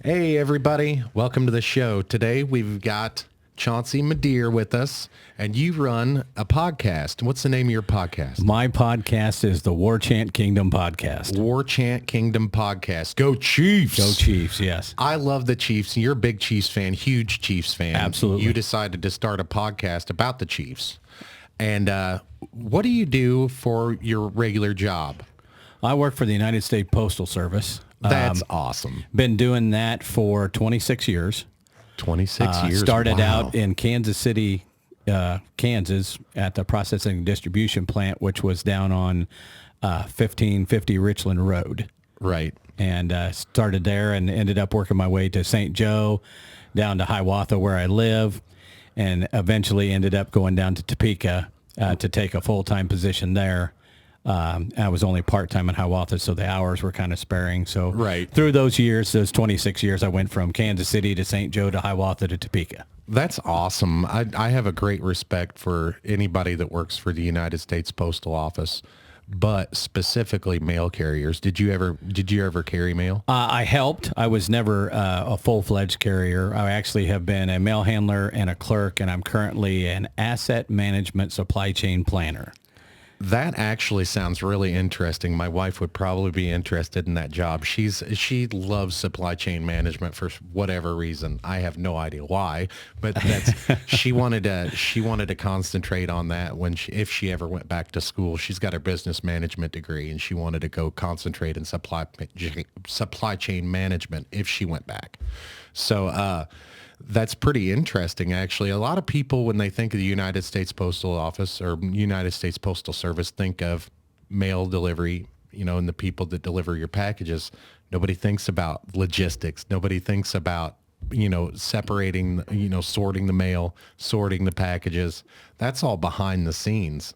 Hey, everybody. Welcome to the show. Today, we've got Chauncey Madere with us, and you run a podcast. What's the name of your podcast? My podcast is the War Chant Kingdom Podcast. War Chant Kingdom Podcast. Go Chiefs. Go Chiefs, yes. I love the Chiefs. You're a big Chiefs fan, huge Chiefs fan. Absolutely. You decided to start a podcast about the Chiefs. And what do you do for your regular job? I work for the United States Postal Service. That's awesome. Been doing that for 26 years. 26 years. Started Wow. out in Kansas City, Kansas at the processing and distribution plant, which was down on 1550 Richland Road. Right. And started there and ended up working my way to St. Joe, down to Hiawatha where I live, and eventually ended up going down to Topeka to take a full-time position there. I was only part-time in Hiawatha, so the hours were kind of sparing. So Right. through those years, those 26 years, I went from Kansas City to St. Joe to Hiawatha to Topeka. That's awesome. I have a great respect for anybody that works for the United States Postal Office, but specifically mail carriers. Did you ever carry mail? I helped. I was never a full-fledged carrier. I actually have been a mail handler and a clerk, and I'm currently an asset management supply chain planner. That actually sounds really interesting. My wife would probably be interested in that job. She loves supply chain management for whatever reason. I have no idea why, but she wanted to concentrate on that if she ever went back to school. She's got her business management degree, and she wanted to go concentrate in supply chain management if she went back. So that's pretty interesting, actually. A lot of people, when they think of the United States Postal Office or United States Postal Service, think of mail delivery, and the people that deliver your packages. Nobody thinks about logistics. Nobody thinks about, separating, sorting the mail, sorting the packages. That's all behind the scenes.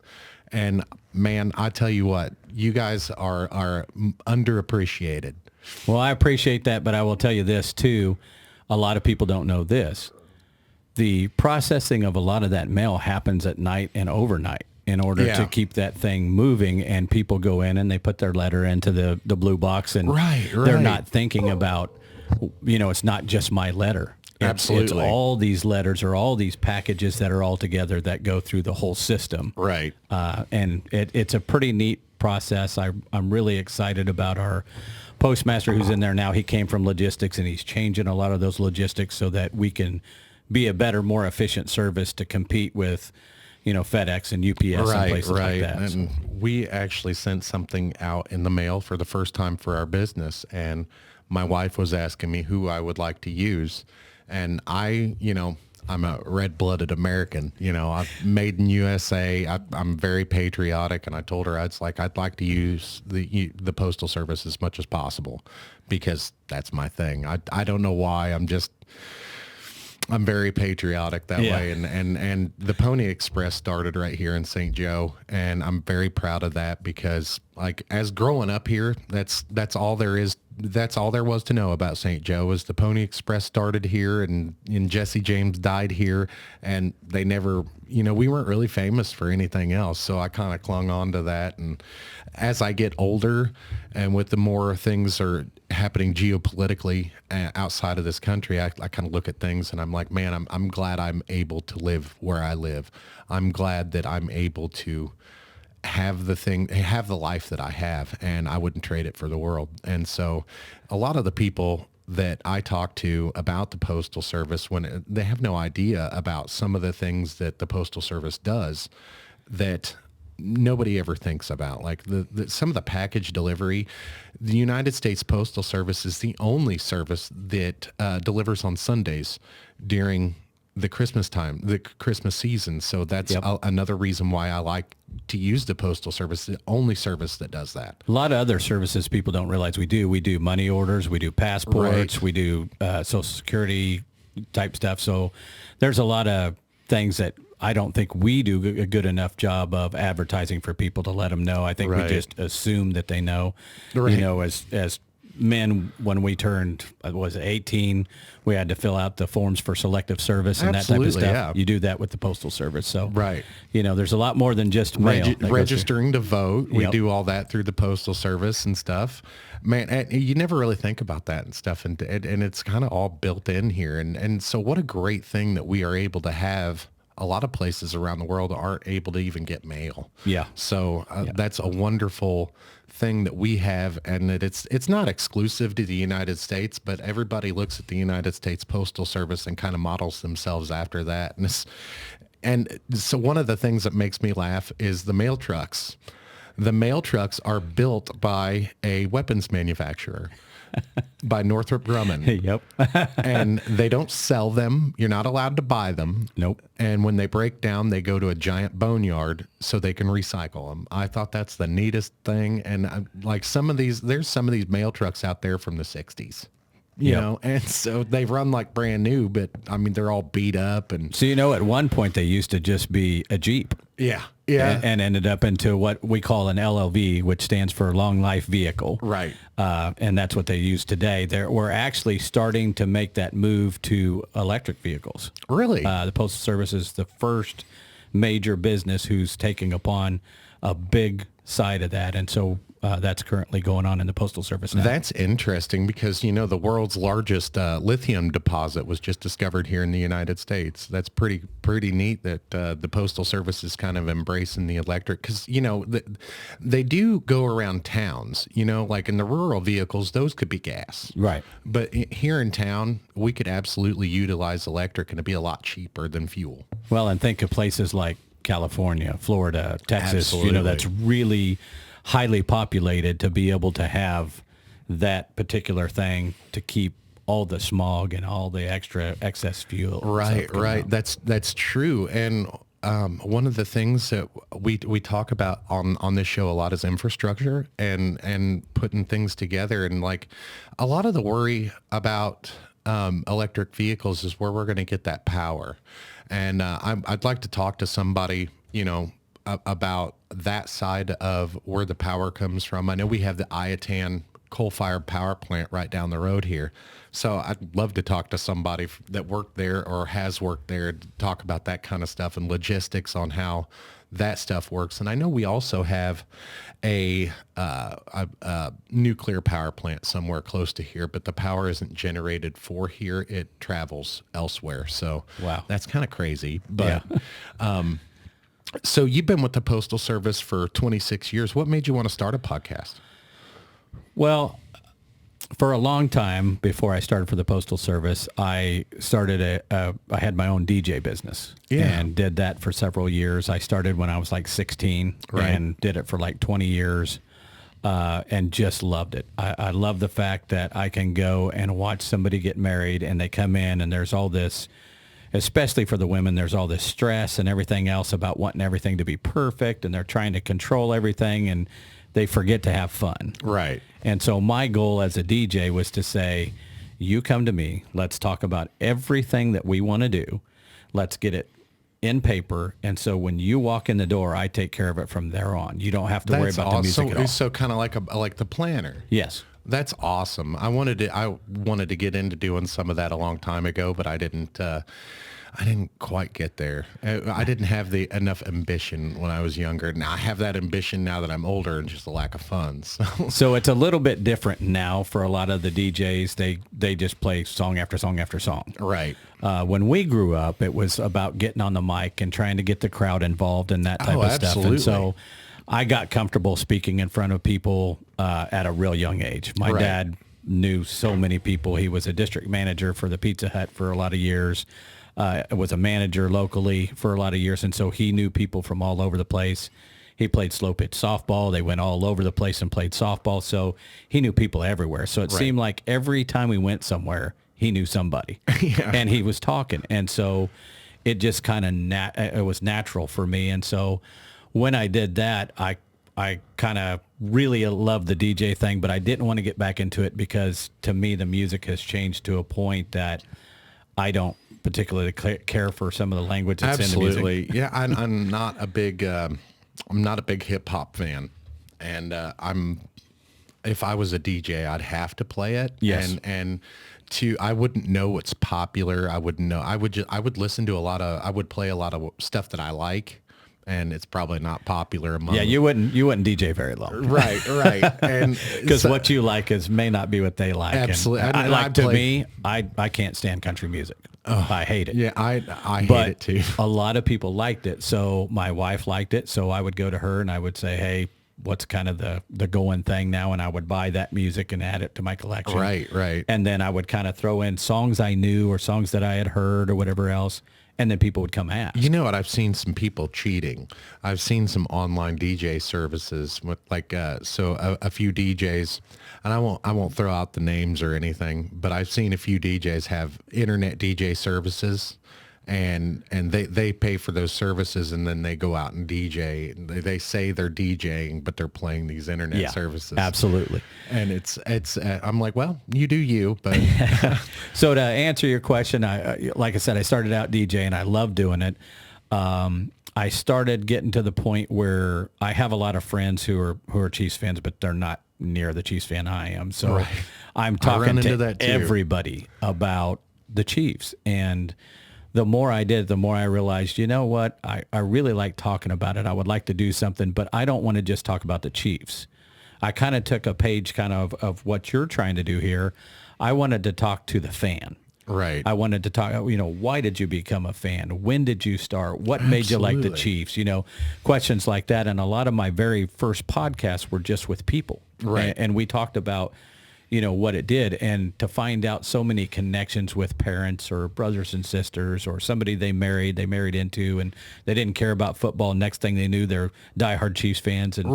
And man, I tell you what, you guys are underappreciated. Well, I appreciate that, but I will tell you this too. A lot of people don't know this. The processing of a lot of that mail happens at night and overnight in order to keep that thing moving, and people go in and they put their letter into the blue box, and they're not thinking about, it's not just my letter. Absolutely. It's all these letters or all these packages that are all together that go through the whole system. Right. And it's a pretty neat process. I'm really excited about our postmaster who's in there now. He came from logistics, and he's changing a lot of those logistics so that we can be a better, more efficient service to compete with, FedEx and UPS and places like that. And we actually sent something out in the mail for the first time for our business, and my wife was asking me who I would like to use, and I'm a red-blooded American. I'm made in USA. I'm very patriotic, and I told her I'd like to use the Postal Service as much as possible because that's my thing. I don't know why. I'm very patriotic that way, and the Pony Express started right here in St. Joe, and I'm very proud of that because, as growing up here, that's all there is. That's all there was to know about St. Joe was the Pony Express started here, and Jesse James died here, and they never, we weren't really famous for anything else. So I kind of clung on to that. And as I get older, and with the more things are happening geopolitically outside of this country, I kind of look at things and I'm like, man, I'm glad I'm able to live where I live. I'm glad that I'm able to have the life that I have, and I wouldn't trade it for the world. And so a lot of the people that I talk to about the Postal Service, when they have no idea about some of the things that the Postal Service does that nobody ever thinks about, like some of the package delivery. The United States Postal Service is the only service that delivers on Sundays during the Christmas time, the Christmas season. So that's another reason why I like to use the Postal Service, the only service that does that. A lot of other services people don't realize we do. We do money orders, we do passports, we do Social Security type stuff. So there's a lot of things that I don't think we do a good enough job of advertising for people to let them know. I think we just assume that they know, as men, when we turned, was it 18, we had to fill out the forms for selective service and that type of stuff. Yeah. You do that with the Postal Service. So, right. There's a lot more than just mail. Registering to vote. We do all that through the Postal Service and stuff. Man, and you never really think about that and stuff. And it's kind of all built in here. And so what a great thing that we are able to have. A lot of places around the world aren't able to even get mail. Yeah. So that's a wonderful thing that we have, and that it's not exclusive to the United States, but everybody looks at the United States Postal Service and kind of models themselves after that. And so one of the things that makes me laugh is the mail trucks. The mail trucks are built by a weapons manufacturer. By Northrop Grumman. Yep. And they don't sell them. You're not allowed to buy them. Nope. And when they break down, they go to a giant boneyard so they can recycle them. I thought that's the neatest thing. And there's some of these mail trucks out there from the 60s. You know, and so they run like brand new, but I mean, they're all beat up. And so, at one point they used to just be a Jeep. Yeah. Yeah. And ended up into what we call an LLV, which stands for long life vehicle. Right. And that's what they use today. We're actually starting to make that move to electric vehicles. Really? The Postal Service is the first major business who's taking upon a big side of that. And so that's currently going on in the Postal Service now. That's interesting because, the world's largest lithium deposit was just discovered here in the United States. That's pretty neat that the Postal Service is kind of embracing the electric because, they do go around towns, like in the rural vehicles, those could be gas. Right. But here in town, we could absolutely utilize electric and it'd be a lot cheaper than fuel. Well, and think of places like California, Florida, Texas, Absolutely. That's really highly populated to be able to have that particular thing to keep all the smog and all the excess fuel. Right. That's true. And one of the things that we talk about on this show a lot is infrastructure and putting things together. And like a lot of the worry about electric vehicles is where we're going to get that power. And I'd like to talk to somebody, about that side of where the power comes from. I know we have the Iatan coal-fired power plant right down the road here. So I'd love to talk to somebody that worked there or has worked there to talk about that kind of stuff and logistics on how that stuff works. And I know we also have a nuclear power plant somewhere close to here, but the power isn't generated for here. It travels elsewhere. So wow, that's kind of crazy. But so you've been with the Postal Service for 26 years. What made you want to start a podcast? Well, for a long time before I started for the Postal Service, I started I had my own DJ business and did that for several years. I started when I was like 16 and did it for like 20 years and just loved it. I love the fact that I can go and watch somebody get married and they come in and there's all this, especially for the women, there's all this stress and everything else about wanting everything to be perfect and they're trying to control everything and they forget to have fun. Right. And so my goal as a DJ was to say, you come to me, let's talk about everything that we want to do. Let's get it in paper. And so when you walk in the door, I take care of it from there on. You don't have to worry about the music at all. So kind of like the planner. Yes. That's awesome. I wanted to get into doing some of that a long time ago, but I didn't quite get there. I didn't have enough ambition when I was younger. Now I have that ambition now that I'm older and just a lack of funds. So it's a little bit different now for a lot of the DJs. They just play song after song after song. Right. When we grew up, it was about getting on the mic and trying to get the crowd involved in that type of stuff. Absolutely. And so I got comfortable speaking in front of people at a real young age. My dad knew so many people. He was a district manager for the Pizza Hut for a lot of years. Was a manager locally for a lot of years, and so he knew people from all over the place. He played slow pitch softball. They went all over the place and played softball, so he knew people everywhere. So it seemed like every time we went somewhere, he knew somebody, and he was talking. And so it just kind of it was natural for me. And so when I did that, I kind of really loved the DJ thing, but I didn't want to get back into it because to me the music has changed to a point that I don't particularly care for some of the language that's in the music. Absolutely. Yeah, I'm not a big hip hop fan, and if I was a DJ, I'd have to play it. Yes. And I wouldn't know what's popular. I wouldn't know. I would listen to I would play a lot of stuff that I like, and it's probably not popular among. Yeah, you wouldn't DJ very long. Right. And because what you like may not be what they like. Absolutely. And I can't stand country music. I hate it. Yeah, I hate But it too. a lot of people liked it. So my wife liked it. So I would go to her and I would say, hey, what's kind of the going thing now? And I would buy that music and add it to my collection. Right. And then I would kind of throw in songs I knew or songs that I had heard or whatever else. And then people would come ask. You know what? I've seen some people cheating. I've seen some online DJ services with a few DJs, and I won't throw out the names or anything, but I've seen a few DJs have internet DJ services, and they pay for those services, and then they go out and DJ. They say they're DJing, but they're playing these internet services. Absolutely. And it's I'm like, well, you do you, but So to answer your question, like I said, I started out DJing. I love doing it. I started getting to the point where I have a lot of friends who are Chiefs fans, but they're not near the Chiefs fan I am. So I'm talking to everybody about the Chiefs. And the more I did, the more I realized, you know what? I really like talking about it. I would like to do something, but I don't want to just talk about the Chiefs. I kind of took a page of what you're trying to do here. I wanted to talk to the fan. Right. I wanted to talk, why did you become a fan? When did you start? What made you like the Chiefs? Questions like that. And a lot of my very first podcasts were just with people. Right. And we talked about, what it did. And to find out so many connections with parents or brothers and sisters or somebody they married into, and they didn't care about football. Next thing they knew, they're diehard Chiefs fans. And,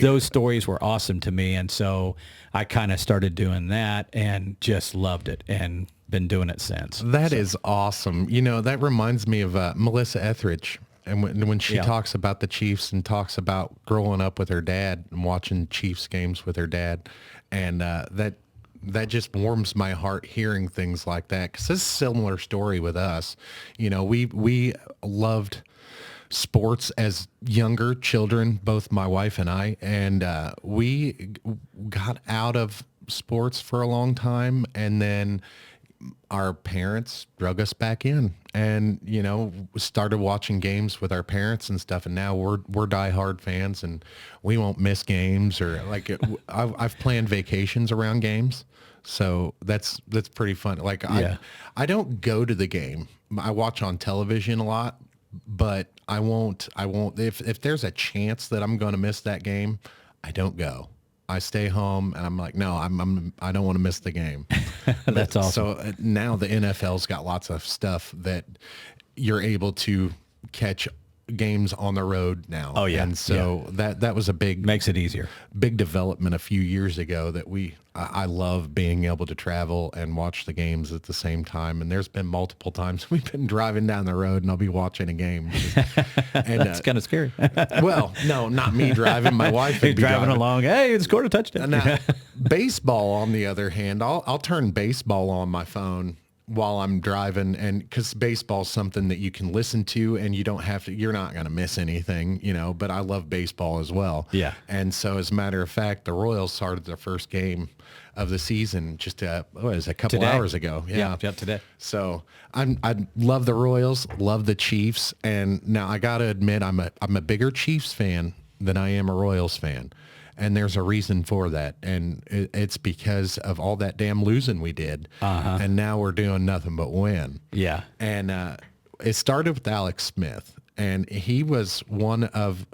those stories were awesome to me. And so I kind of started doing that and just loved it and been doing it since. That is awesome. That reminds me of Melissa Etheridge. And when she talks about the Chiefs and talks about growing up with her dad and watching Chiefs games with her dad, and that just warms my heart hearing things like that, because it's a similar story with us. We loved sports as younger children, both my wife and I, and we got out of sports for a long time, and then our parents drug us back in, and started watching games with our parents and stuff, and now we're diehard fans, and we won't miss games, or I've planned vacations around games, so that's pretty fun. I don't go to the game. I watch on television a lot, but I won't if there's a chance that I'm going to miss that game, I don't go. I stay home, and I'm like, no, I don't want to miss the game. That's awesome. So now the NFL's got lots of stuff that you're able to catch games on the road now. Oh yeah. And so that was a makes it easier. Big development a few years ago that I love being able to travel and watch the games at the same time. And there's been multiple times we've been driving down the road and I'll be watching a game. And that's kind of scary. Well, no, not me driving. My wife would be driving along. Hey, it's scored a touchdown. Now, baseball, on the other hand, I'll turn baseball on my phone while I'm driving, and because baseball is something that you can listen to and you're not going to miss anything, but I love baseball as well. Yeah. And so as a matter of fact, the Royals started their first game of the season just a couple hours ago. Yeah, today. So I love the Royals, love the Chiefs. And now I got to admit, I'm a bigger Chiefs fan than I am a Royals fan. And there's a reason for that. And it's because of all that damn losing we did. Uh-huh. And now we're doing nothing but win. Yeah. And it started with Alex Smith. And he was one of,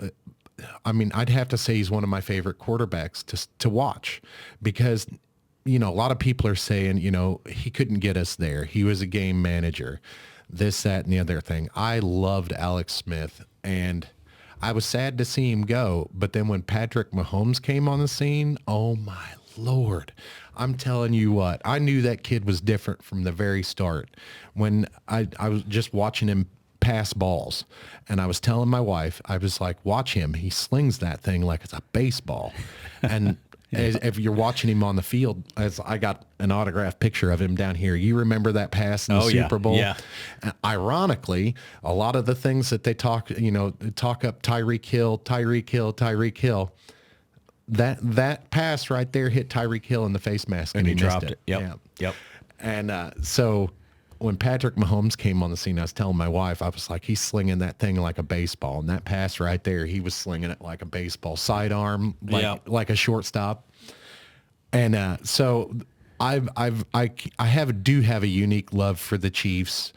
I'd have to say he's one of my favorite quarterbacks to watch. Because, a lot of people are saying, he couldn't get us there. He was a game manager. This, that, and the other thing. I loved Alex Smith. And I was sad to see him go, but then when Patrick Mahomes came on the scene, oh my Lord, I'm telling you what, I knew that kid was different from the very start. When I was just watching him pass balls, and I was telling my wife, I was like, watch him. He slings that thing like it's a baseball. And if you're watching him on the field, as I got an autographed picture of him down here. You remember that pass in the Super Bowl? Yeah. Ironically, a lot of the things that they talk up Tyreek Hill. that pass right there hit Tyreek Hill in the face mask, and he dropped missed it. Yep. Yeah. Yep. And so when Patrick Mahomes came on the scene, I was telling my wife, I was like, he's slinging that thing like a baseball. And that pass right there, he was slinging it like a baseball, sidearm, like a shortstop. And so I do have a unique love for the Chiefs.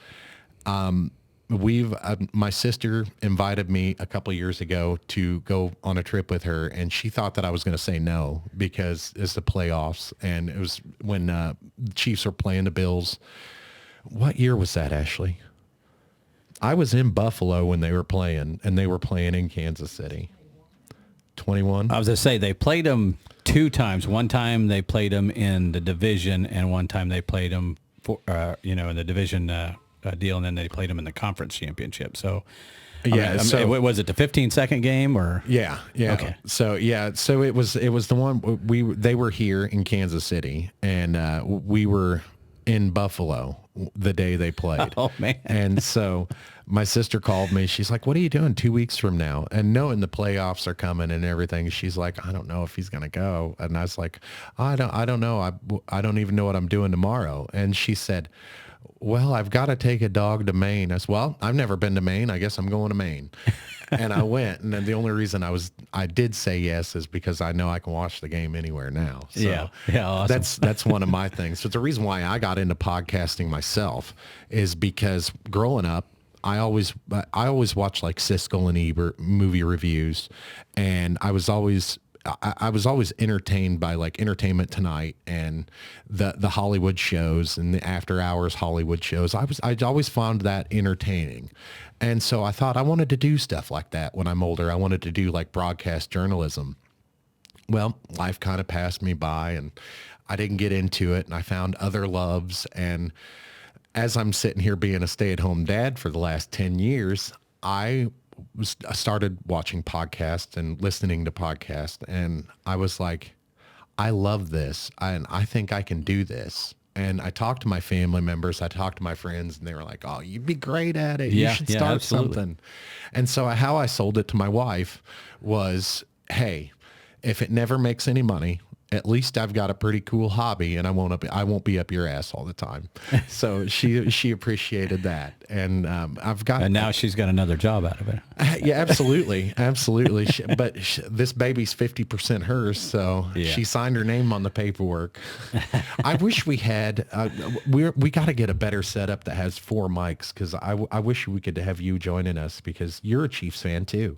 My sister invited me a couple of years ago to go on a trip with her, and she thought that I was going to say no because it's the playoffs, and it was when the Chiefs were playing the Bills. What year was that, Ashley? I was in Buffalo when they were playing, and they were playing in Kansas City. 21? I was going to say, they played them 2 times. One time they played them in the division, and one time they played them for, in the division deal, and then they played them in the conference championship. So, so was it the 15-second game or? Yeah. Okay. So it was the one they were here in Kansas City, and we were in Buffalo the day they played. Oh man. And so my sister called me. She's like, "What are you doing 2 weeks from now?" And knowing the playoffs are coming and everything, she's like, "I don't know if he's going to go." And I was like, I don't know. I don't even know what I'm doing tomorrow. And she said, "Well, I've got to take a dog to Maine." I said, "Well, I've never been to Maine. I guess I'm going to Maine." And I went. And then the only reason I did say yes is because I know I can watch the game anywhere now. So yeah, awesome. That's one of my things. So the reason why I got into podcasting myself is because growing up, I always watched like Siskel and Ebert movie reviews, and I was always entertained by like Entertainment Tonight and the Hollywood shows and the after hours Hollywood shows. I always found that entertaining. And so I thought I wanted to do stuff like that when I'm older. I wanted to do like broadcast journalism. Well, life kind of passed me by and I didn't get into it, and I found other loves. And as I'm sitting here being a stay-at-home dad for the last 10 years, I started watching podcasts and listening to podcasts, and I was like, I love this, and I think I can do this. And I talked to my family members, I talked to my friends, and they were like, "Oh, you'd be great at it. You should start absolutely. something." And so how I sold it to my wife was, "Hey, if it never makes any money, at least I've got a pretty cool hobby, and I won't be up your ass all the time." So she appreciated that, and and now she's got another job out of it. Yeah, absolutely. But this baby's 50% hers, so she signed her name on the paperwork. I wish we had. We got to get a better setup that has 4 mics, because I wish we could have you joining us, because you're a Chiefs fan too,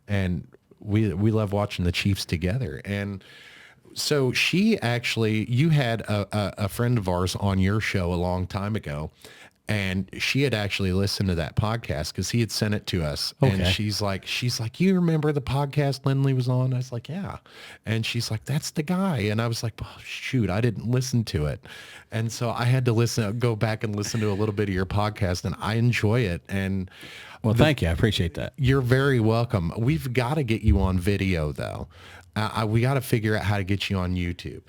and we love watching the Chiefs together. And so you had a friend of ours on your show a long time ago, and she had actually listened to that podcast because he had sent it to us. Okay. And she's like, "You remember the podcast Lindley was on?" I was like, "Yeah." And she's like, "That's the guy." And I was like, "Oh, shoot, I didn't listen to it." And so I had to go back and listen to a little bit of your podcast, and I enjoy it. And well, thank you. I appreciate that. You're very welcome. We've got to get you on video though. We got to figure out how to get you on YouTube.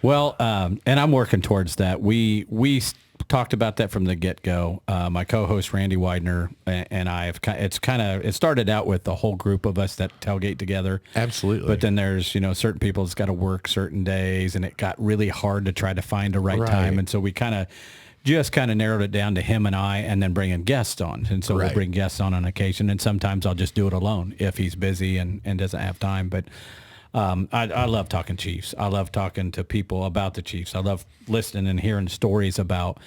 Well, and I'm working towards that. We talked about that from the get-go. My co-host Randy Widener and I have. It started out with the whole group of us that tailgate together. Absolutely. But then there's certain people that's got to work certain days, and it got really hard to try to find a right time, and so we kind of narrowed it down to him and I, and then bringing guests on. And so we'll bring guests on occasion, and sometimes I'll just do it alone if he's busy and doesn't have time. But I love talking Chiefs. I love talking to people about the Chiefs. I love listening and hearing stories about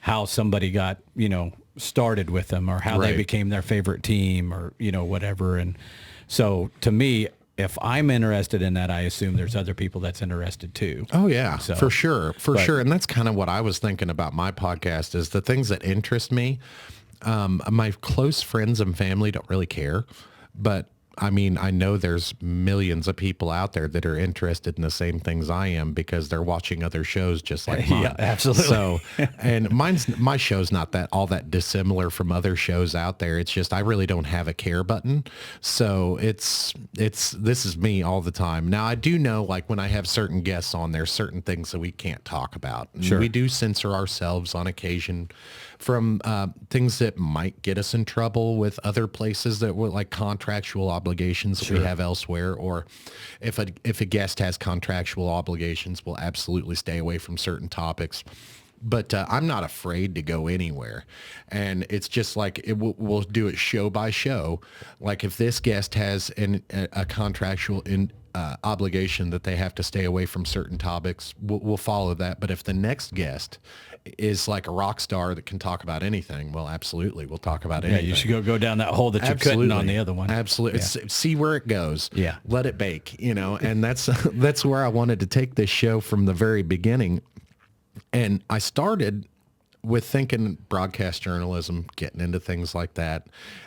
how somebody got, started with them, or how they became their favorite team, or, whatever. And so to me, if I'm interested in that, I assume there's other people that's interested too. Oh yeah, so, for sure. And that's kind of what I was thinking about my podcast, is the things that interest me. My close friends and family don't really care, but I mean, I know there's millions of people out there that are interested in the same things I am, because they're watching other shows just like mine. Yeah, absolutely. So, and my show's not all that dissimilar from other shows out there. It's just I really don't have a care button. So this is me all the time. Now I do know, like, when I have certain guests on there, certain things that we can't talk about. Sure. We do censor ourselves on occasion from things that might get us in trouble with other places that were like contractual obligations obligations that we have elsewhere, or if a guest has contractual obligations, we'll absolutely stay away from certain topics. But I'm not afraid to go anywhere. And it's just like we'll do it show by show. Like if this guest has a contractual obligation that they have to stay away from certain topics, we'll follow that. But if the next guest is like a rock star that can talk about anything, well, absolutely, we'll talk about anything. Yeah, you should go down that hole that you couldn't on the other one. Absolutely. Yeah. See where it goes. Yeah. Let it bake, and that's where I wanted to take this show from the very beginning. And I started with thinking broadcast journalism, getting into things like that.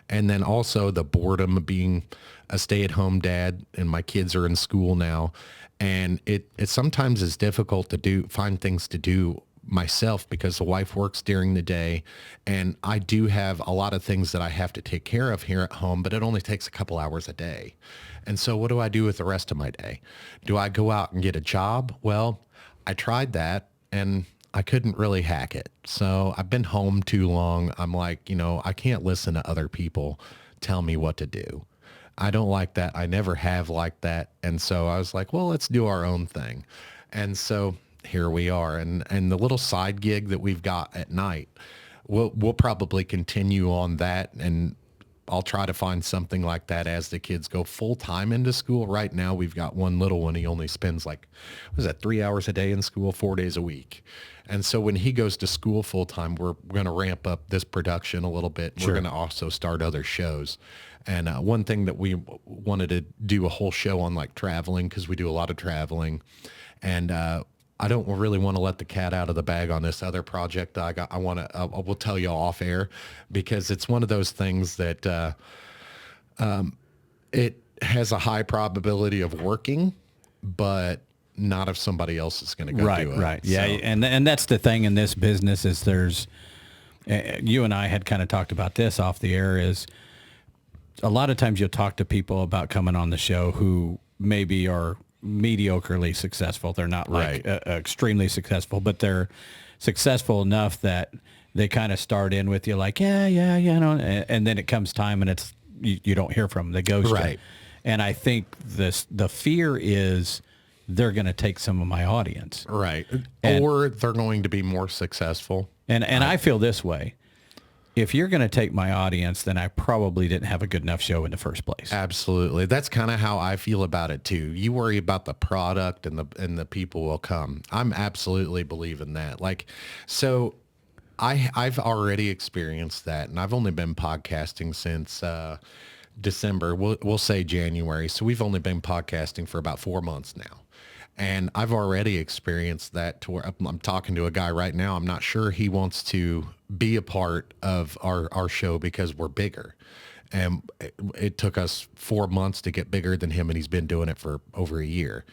And then also the boredom of being a stay-at-home dad, and my kids are in school now. And it sometimes is difficult to find things to do myself because the wife works during the day, and I do have a lot of things that I have to take care of here at home, but it only takes a couple hours a day. And so what do I do with the rest of my day? Do I go out and get a job? Well, I tried that, and I couldn't really hack it. So I've been home too long. I'm like, I can't listen to other people tell me what to do. I don't like that. I never have liked that. And so I was like, well, let's do our own thing. And so here we are. And the little side gig that we've got at night, we'll probably continue on that, and I'll try to find something like that as the kids go full time into school. Right now, we've got one little one. He only spends 3 hours a day in school, 4 days a week. And so when he goes to school full time, we're going to ramp up this production a little bit. Sure. We're going to also start other shows. And one thing that we wanted to do a whole show on, like traveling, because we do a lot of traveling. And I don't really want to let the cat out of the bag on this other project I got. I will tell you off air, because it's one of those things that it has a high probability of working, but not if somebody else is going to go do it. Right. Yeah. So. And that's the thing in this business is there's, you and I had kind of talked about this off the air, is a lot of times you'll talk to people about coming on the show who maybe are mediocrely successful. They're not extremely successful, but they're successful enough that they kind of start in with you like, yeah, and then it comes time and it's you don't hear from them. They ghost you. And I think the fear is they're going to take some of my audience. Right. Or they're going to be more successful. And I feel this way. If you're going to take my audience, then I probably didn't have a good enough show in the first place. Absolutely. That's kind of how I feel about it too. You worry about the product and the people will come. I'm absolutely believing that. So I've already experienced that, and I've only been podcasting since December. We'll say January. So we've only been podcasting for about 4 months now. And I've already experienced that to where I'm talking to a guy right now. I'm not sure he wants to be a part of our show because we're bigger. And it took us 4 months to get bigger than him, and he's been doing it for over a year.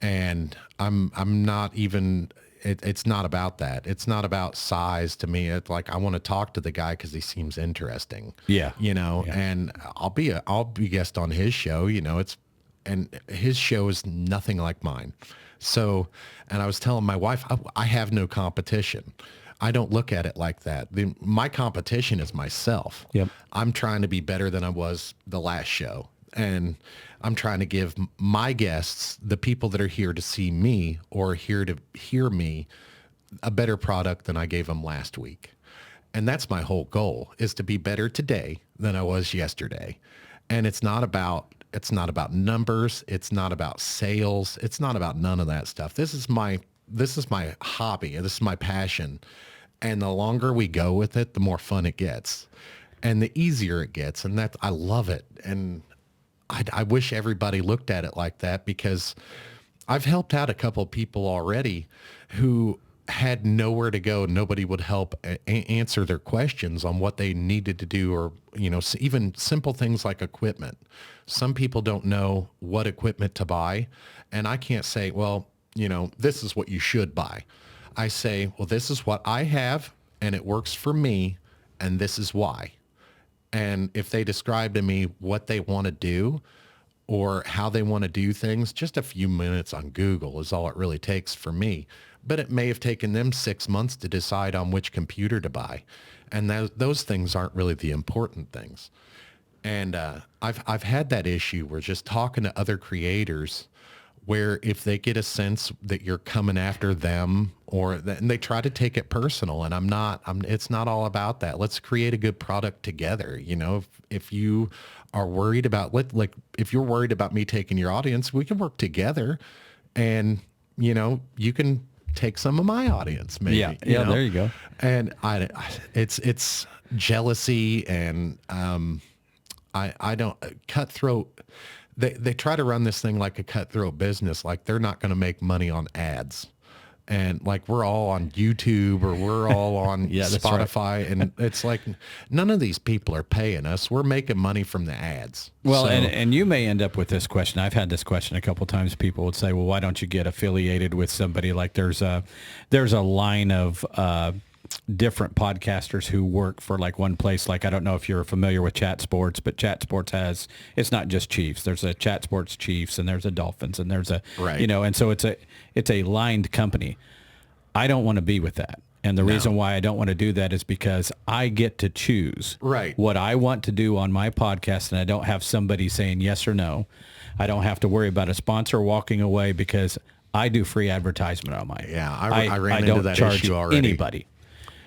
And I'm not even, it's not about that. It's not about size to me. It's like, I want to talk to the guy because he seems interesting. Yeah. And I'll be a guest on his show, and his show is nothing like mine. So, and I was telling my wife, I have no competition. I don't look at it like that. My competition is myself. Yep. I'm trying to be better than I was the last show. And I'm trying to give my guests, the people that are here to see me or here to hear me, a better product than I gave them last week. And that's my whole goal, is to be better today than I was yesterday. And it's not about numbers. It's not about sales. It's not about none of that stuff. This is my hobby. This is my passion. And the longer we go with it, the more fun it gets and the easier it gets. And I love it. And I wish everybody looked at it like that, because I've helped out a couple of people already who had nowhere to go. Nobody would help answer their questions on what they needed to do, or, even simple things like equipment. Some people don't know what equipment to buy. And I can't say, well, this is what you should buy. I say, well, this is what I have and it works for me, and this is why. And if they describe to me what they want to do or how they want to do things, just a few minutes on Google is all it really takes for me. But it may have taken them 6 months to decide on which computer to buy. And those things aren't really the important things. And I've had that issue where just talking to other creators, where if they get a sense that you're coming after them, and they try to take it personal, and it's not all about that. Let's create a good product together. You know, if you are worried about, if you're worried about me taking your audience, we can work together, and, you know, you can take some of my audience, maybe. Yeah, you know? there you go. And it's jealousy, and I don't cutthroat. They try to run this thing like a cutthroat business, like they're not going to make money on ads. And like we're all on YouTube or we're all on Spotify. Right. And it's like none of these people are paying us. We're making money from the ads. Well, and you may end up with this question. I've had this question a couple of times. People would say, well, why don't you get affiliated with somebody? Like there's a line of different podcasters who work for like one place. Like, I don't know if you're familiar with Chat Sports, but Chat Sports it's not just Chiefs. There's a Chat Sports Chiefs, and there's a Dolphins, and there's a, right. You know, and so it's a lined company. I don't want to be with that. And the reason why I don't want to do that is because I get to choose what I want to do on my podcast, and I don't have somebody saying yes or no. I don't have to worry about a sponsor walking away because I do free advertisement on mine. Yeah, I ran into that issue already. Anybody.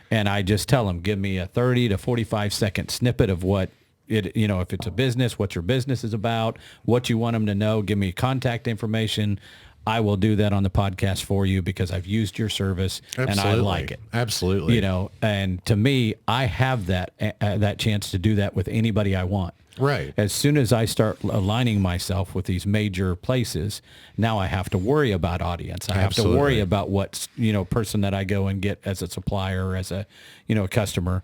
And I just tell them, give me a 30 to 45 second snippet of what it, you know, if it's a business, what your business is about, what you want them to know, give me contact information. I will do that on the podcast for you because I've used your service and I like it. Absolutely. You know, and to me, I have that chance to do that with anybody I want. Right. As soon as I start aligning myself with these major places, now I have to worry about audience. I have to worry about what, you know, person that I go and get as a supplier, as a, you know, a customer.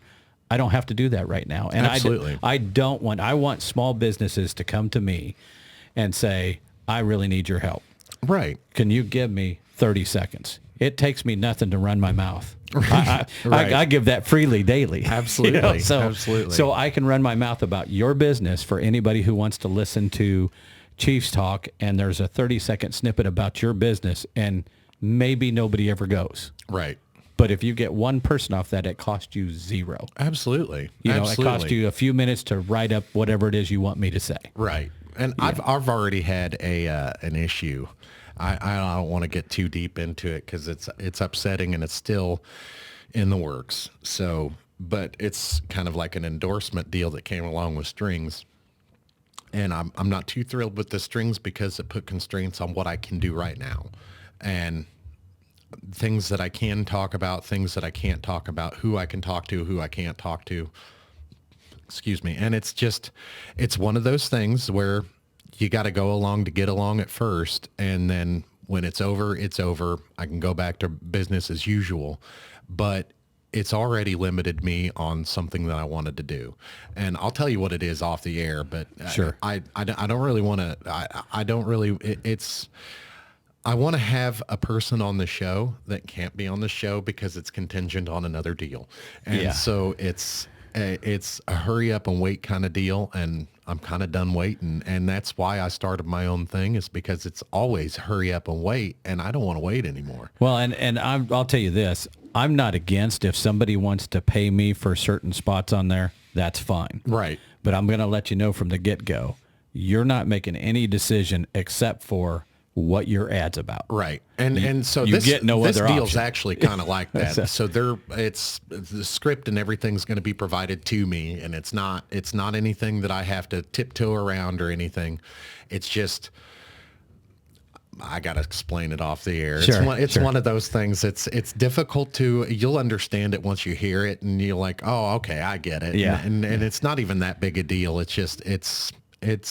I don't have to do that right now. And I want small businesses to come to me and say, I really need your help. Right. Can you give me 30 seconds? It takes me nothing to run my mouth. I give that freely daily. Absolutely. You know? Absolutely. So I can run my mouth about your business for anybody who wants to listen to Chiefs Talk, and there's a 30-second snippet about your business, and maybe nobody ever goes. Right. But if you get one person off that, it costs you zero. Absolutely. You know, it costs you a few minutes to write up whatever it is you want me to say. Right. And I've already had an issue. I don't want to get too deep into it because it's upsetting and it's still in the works. So, but it's kind of like an endorsement deal that came along with strings. And I'm not too thrilled with the strings because it put constraints on what I can do right now. And things that I can talk about, things that I can't talk about, who I can talk to, who I can't talk to. Excuse me. And it's one of those things where you got to go along to get along at first. And then when it's over, it's over. I can go back to business as usual, but it's already limited me on something that I wanted to do. And I'll tell you what it is off the air, but sure. I don't really want to, I want to have a person on the show that can't be on the show because it's contingent on another deal. And so it's a hurry up and wait kind of deal. And I'm kind of done waiting. And that's why I started my own thing, is because it's always hurry up and wait. And I don't want to wait anymore. Well, and I'll tell you this, I'm not against if somebody wants to pay me for certain spots on there, that's fine. Right. But I'm going to let you know from the get-go, you're not making any decision except for what your ad's about. Right. And so you get no this other deal's option. Actually kind of like that. So it's the script and everything's going to be provided to me, and it's not anything that I have to tiptoe around or anything. It's just I got to explain it off the air. Sure, it's one of those things. It's difficult to, you'll understand it once you hear it and you're like, oh, okay, I get it. Yeah. And it's not even that big a deal. It's just, it's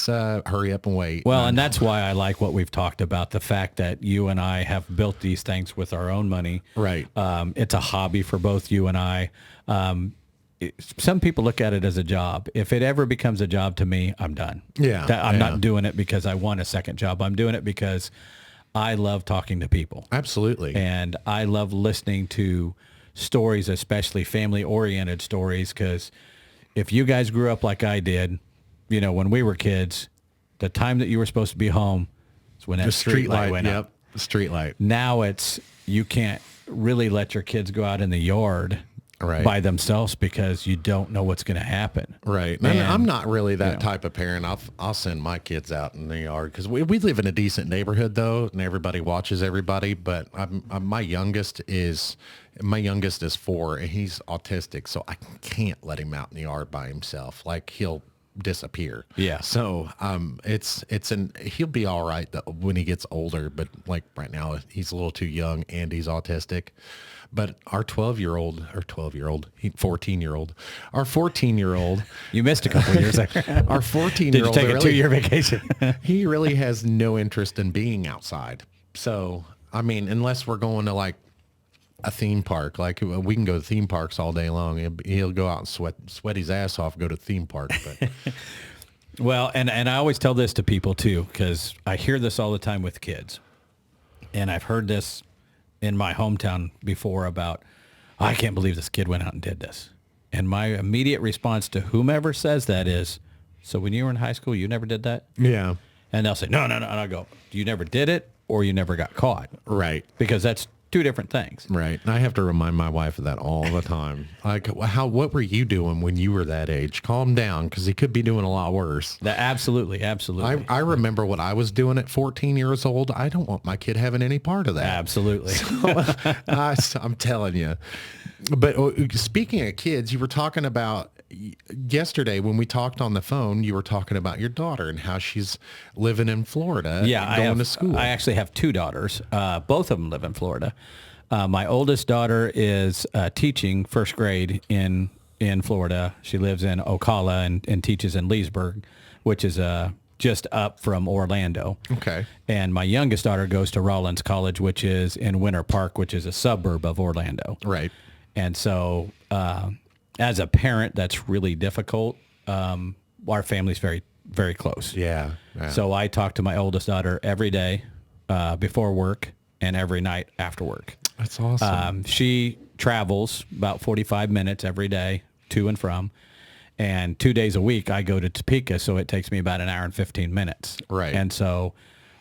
hurry up and wait. Well, and that's why I like what we've talked about, the fact that you and I have built these things with our own money. Right. It's a hobby for both you and I. Some people look at it as a job. If it ever becomes a job to me, I'm done. Yeah. I'm not doing it because I want a second job. I'm doing it because I love talking to people. Absolutely. And I love listening to stories, especially family-oriented stories, because if you guys grew up like I did, you know, when we were kids, the time that you were supposed to be home is when that street light went up. The street light. Now you can't really let your kids go out in the yard Right. by themselves because you don't know what's going to happen. Right. And I'm not really that type of parent. I'll send my kids out in the yard because we live in a decent neighborhood though, and everybody watches everybody. But my youngest is 4 and he's autistic, so I can't let him out in the yard by himself. Like he'll disappear. Yeah. So he'll be all right when he gets older, but like right now he's a little too young and he's autistic. But our 14-year-old, our 14-year-old. You missed a couple of years there. Our 14-year-old. Did you take a 2-year vacation? He really has no interest in being outside. So, I mean, unless we're going to like a theme park, like we can go to theme parks all day long. He'll go out and sweat his ass off, go to theme park. But well, and I always tell this to people too, because I hear this all the time with kids. And I've heard this in my hometown before about, I can't believe this kid went out and did this. And my immediate response to whomever says that is, so when you were in high school, you never did that? yeah, And they'll say, no. And I go, you never did it or you never got caught. right. Because that's two different things. Right. And I have to remind my wife of that all the time. Like, what were you doing when you were that age? Calm down, because he could be doing a lot worse. Absolutely. I remember what I was doing at 14 years old. I don't want my kid having any part of that. Absolutely. I'm telling you. But speaking of kids, you were talking about yesterday when we talked on the phone, you were talking about your daughter and how she's living in Florida. Yeah, going to school. I actually have 2 daughters. Both of them live in Florida. My oldest daughter is teaching first grade in Florida. She lives in Ocala and teaches in Leesburg, which is just up from Orlando. Okay. And my youngest daughter goes to Rollins College, which is in Winter Park, which is a suburb of Orlando. Right. And so as a parent, that's really difficult. Our family's very, very close. Yeah. So I talk to my oldest daughter every day before work and every night after work. That's awesome. She travels about 45 minutes every day to and from. And 2 days a week, I go to Topeka, so it takes me about an hour and 15 minutes. Right. And so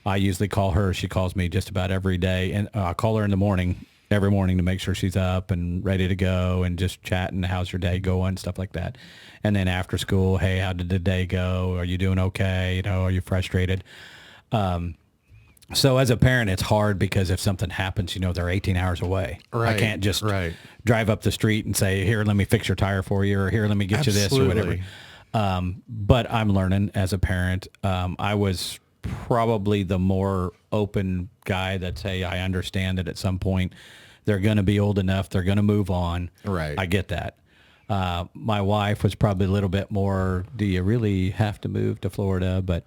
I usually call her. She calls me just about every day. And I call her in the morning, every morning, to make sure she's up and ready to go and just chatting, how's your day going, stuff like that. And then after school, hey, how did the day go? Are you doing okay? You know, are you frustrated? So as a parent, it's hard because if something happens, you know, they're 18 hours away. Right, I can't just right. drive up the street and say, here, let me fix your tire for you, or here, let me get you this or whatever. But I'm learning as a parent. I was probably the more open guy that say, I understand that at some point they're going to be old enough, they're going to move on. Right. I get that. My wife was probably a little bit more, do you really have to move to Florida? But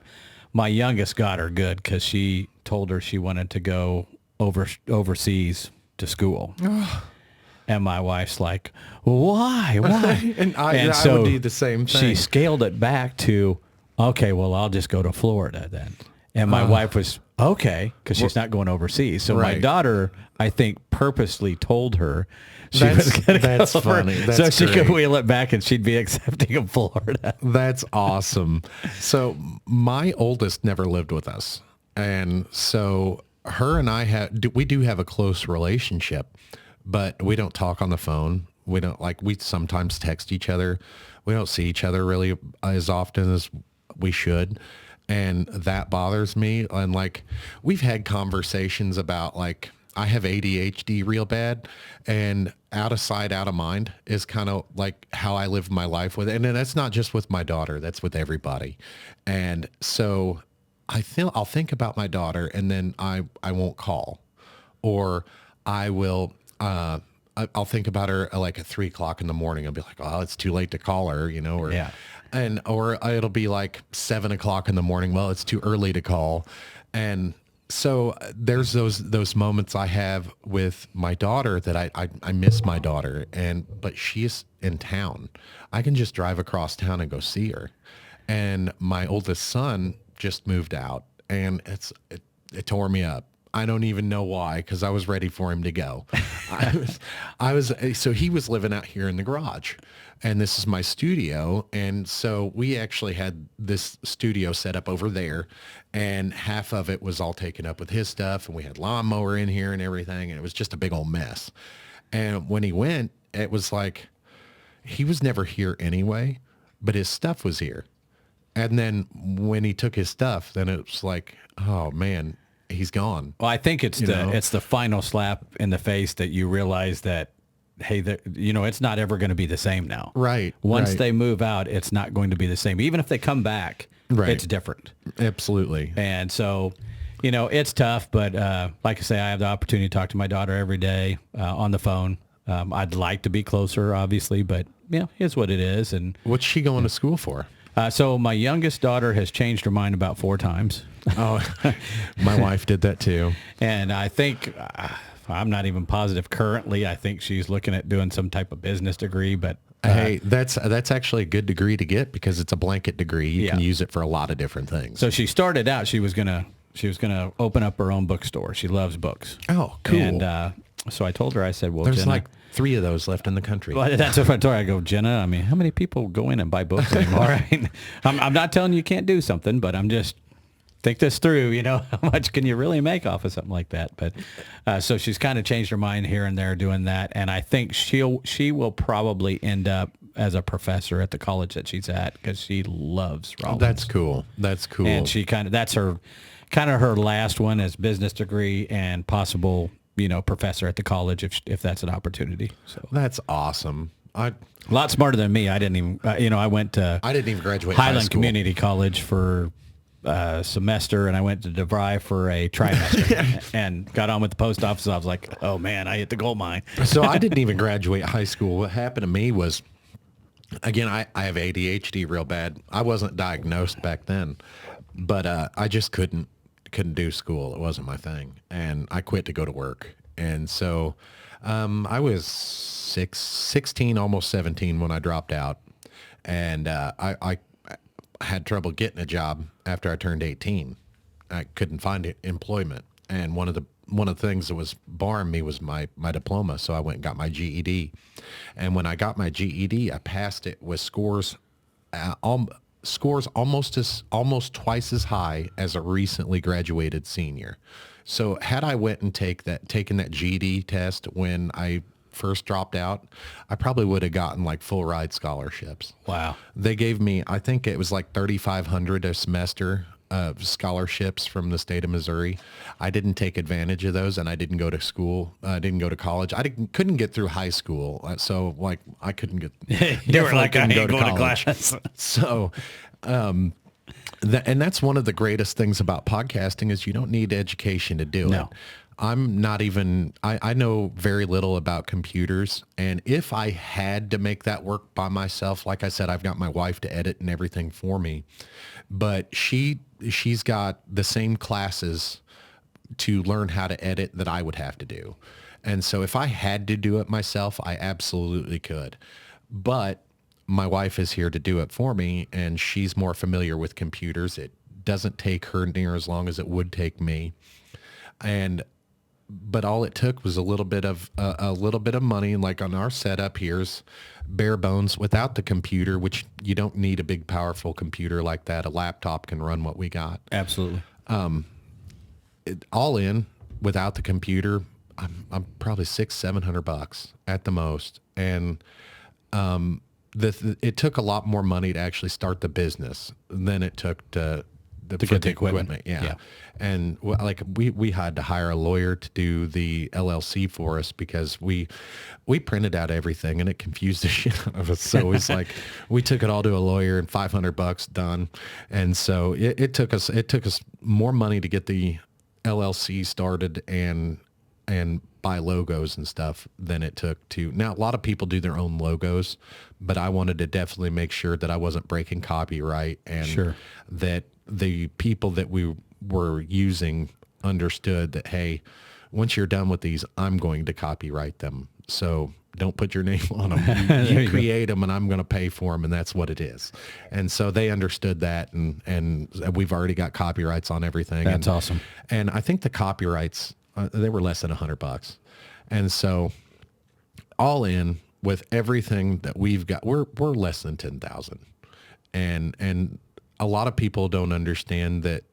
my youngest got her good because she told her she wanted to go overseas to school. And my wife's like, why? and I would do the same thing. She scaled it back to, okay, well, I'll just go to Florida then. And my wife was, okay, because she's not going overseas. So my daughter, I think, purposely told her she was going to go funny. That's so she could great. wheel it back and she'd be accepting of Florida. That's awesome. So my oldest never lived with us. And so her and I we do have a close relationship, but we don't talk on the phone. We sometimes text each other. We don't see each other really as often as we should. And that bothers me. And like, we've had conversations about like, I have ADHD real bad, and out of sight, out of mind is kind of like how I live my life with it. And that's not just with my daughter, that's with everybody. And so I'll think about my daughter, and then I won't call, or I will, I'll think about her like at 3:00 in the morning. I'll be like, oh, it's too late to call her, you know, or, Yeah. or it'll be like 7:00 in the morning. Well, it's too early to call. And so there's those moments I have with my daughter that I miss my daughter, but she's in town. I can just drive across town and go see her. And my oldest son just moved out, and it tore me up. I don't even know why, because I was ready for him to go. So he was living out here in the garage, and this is my studio. And so we actually had this studio set up over there, and half of it was all taken up with his stuff, and we had lawnmower in here and everything, and it was just a big old mess. And when he went, it was like, he was never here anyway, but his stuff was here. And then when he took his stuff, then it was like, oh man, he's gone. Well, I think it's the final slap in the face that you realize that, hey, it's not ever going to be the same now. Right. Once they move out, it's not going to be the same. Even if they come back, it's different. Absolutely. And so, it's tough, but like I say, I have the opportunity to talk to my daughter every day on the phone. I'd like to be closer, obviously, but it's what it is. And what's she going to school for? So my youngest daughter has changed her mind about 4 times. Oh, my wife did that too. And I think, I'm not even positive currently. I think she's looking at doing some type of business degree, but hey, that's actually a good degree to get because it's a blanket degree. You can use it for a lot of different things. So she started out, she was gonna open up her own bookstore. She loves books. Oh, cool. And so I told her, I said, well, there's Jenna, like 3 of those left in the country. Well, that's what I told her. I go, Jenna, I mean, how many people go in and buy books anymore? Right? I'm not telling you can't do something, but I'm just think this through. How much can you really make off of something like that? But so she's kind of changed her mind here and there doing that, and I think she will probably end up as a professor at the college that she's at because she loves Rollins. That's cool. That's cool. And she that's her last one as business degree and possible professor at the college if that's an opportunity. So that's awesome. A lot smarter than me. I didn't even I went to I didn't even graduate Highland high school. Community College for a semester, and I went to DeVry for a trimester and got on with the post office. I was like, oh man, I hit the gold mine. So I didn't even graduate high school. What happened to me was, again, I have ADHD real bad. I wasn't diagnosed back then, but I just couldn't do school. It wasn't my thing. And I quit to go to work. And so I was 16, almost 17 when I dropped out. And I had trouble getting a job after I turned 18. I couldn't find employment. And one of the things that was barring me was my diploma. So I went and got my GED. And when I got my GED, I passed it with scores almost twice as high as a recently graduated senior. So had I went and taken that GED test when I first dropped out, I probably would have gotten like full ride scholarships. Wow. They gave me, I think it was like $3,500 a semester of scholarships from the state of Missouri. I didn't take advantage of those, and I didn't go to school. I didn't go to college. Couldn't get through high school, so like I couldn't get. You were like, I ain't going to class. So, and that's one of the greatest things about podcasting is you don't need education to do it. I'm not even, I know very little about computers. And if I had to make that work by myself, like I said, I've got my wife to edit and everything for me, but she's got the same classes to learn how to edit that I would have to do. And so if I had to do it myself, I absolutely could. But my wife is here to do it for me, and she's more familiar with computers. It doesn't take her near as long as it would take me. But all it took was a little bit of money. Like on our setup, here's bare bones without the computer, which you don't need a big, powerful computer like that. A laptop can run what we got. Absolutely. All in without the computer, I'm probably $600-700 at the most. And it took a lot more money to actually start the business than it took to get the equipment. Yeah. And like we had to hire a lawyer to do the LLC for us because we printed out everything and it confused the shit out of us. So it's like we took it all to a lawyer and $500 done. And so it took us more money to get the LLC started and buy logos and stuff than it took to. Now, a lot of people do their own logos, but I wanted to definitely make sure that I wasn't breaking copyright and that the people that we were using understood that, hey, once you're done with these, I'm going to copyright them. So don't put your name on them. You create them and I'm going to pay for them. And that's what it is. And so they understood that. And we've already got copyrights on everything. That's awesome. And I think the copyrights, they were less than $100. And so all in with everything that we've got, we're less than 10,000. And a lot of people don't understand that,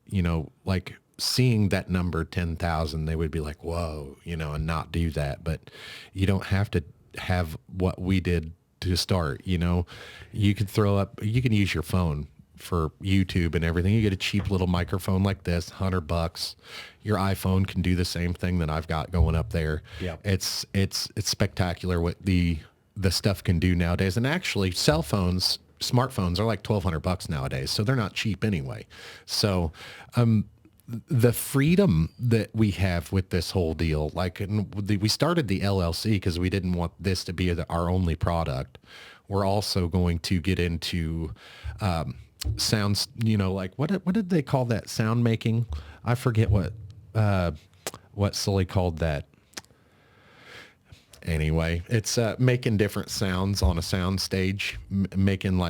like seeing that number 10,000, they would be like, whoa, and not do that. But you don't have to have what we did to start. You know, you can use your phone for YouTube and everything. You get a cheap little microphone like this, $100. Your iPhone can do the same thing that I've got going up there. Yeah. It's spectacular what the stuff can do nowadays. And actually smartphones are like $1,200 nowadays. So they're not cheap anyway. So, the freedom that we have with this whole deal, we started the LLC because we didn't want this to be our only product. We're also going to get into sounds, like what did they call that? Sound making? I forget what Sully called that. Anyway, it's making different sounds on a sound stage, making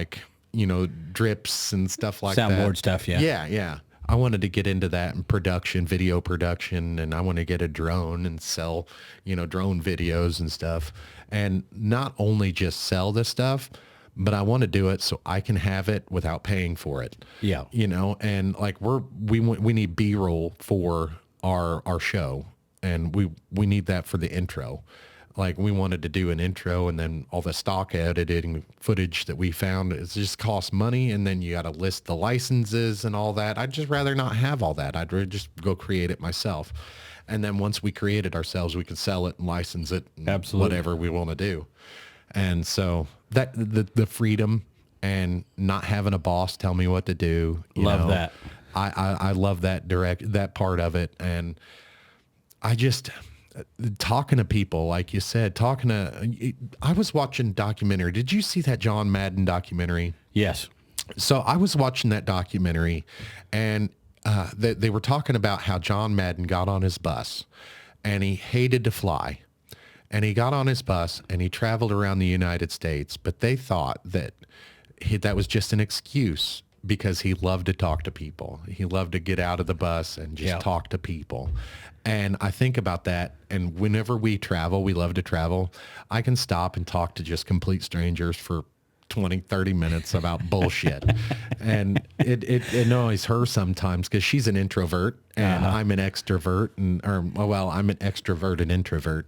drips and stuff like that. Soundboard stuff, yeah. Yeah. I wanted to get into that in production, video production, and I want to get a drone and sell, drone videos and stuff. And not only just sell this stuff, but I want to do it so I can have it without paying for it. Yeah. And we need B-roll for our show, and we need that for the intro. Like, we wanted to do an intro, and then all the stock editing footage that we found, it just costs money, and then you got to list the licenses and all that. I'd just rather not have all that. I'd rather just go create it myself. And then once we create it ourselves, we can sell it and license it, and absolutely, whatever we want to do. And so that the freedom and not having a boss tell me what to do. Love that. I love that part of it. And I just... talking to people, like you said, I was watching documentary. Did you see that John Madden documentary? Yes. So I was watching that documentary, and they were talking about how John Madden got on his bus, and he hated to fly. And he got on his bus, and he traveled around the United States, but they thought that that was just an excuse because he loved to talk to people. He loved to get out of the bus and just talk to people. And I think about that, and whenever we travel, we love to travel, I can stop and talk to just complete strangers for 20, 30 minutes about bullshit. And it annoys her sometimes because she's an introvert and I'm an extrovert, I'm an extrovert and introvert.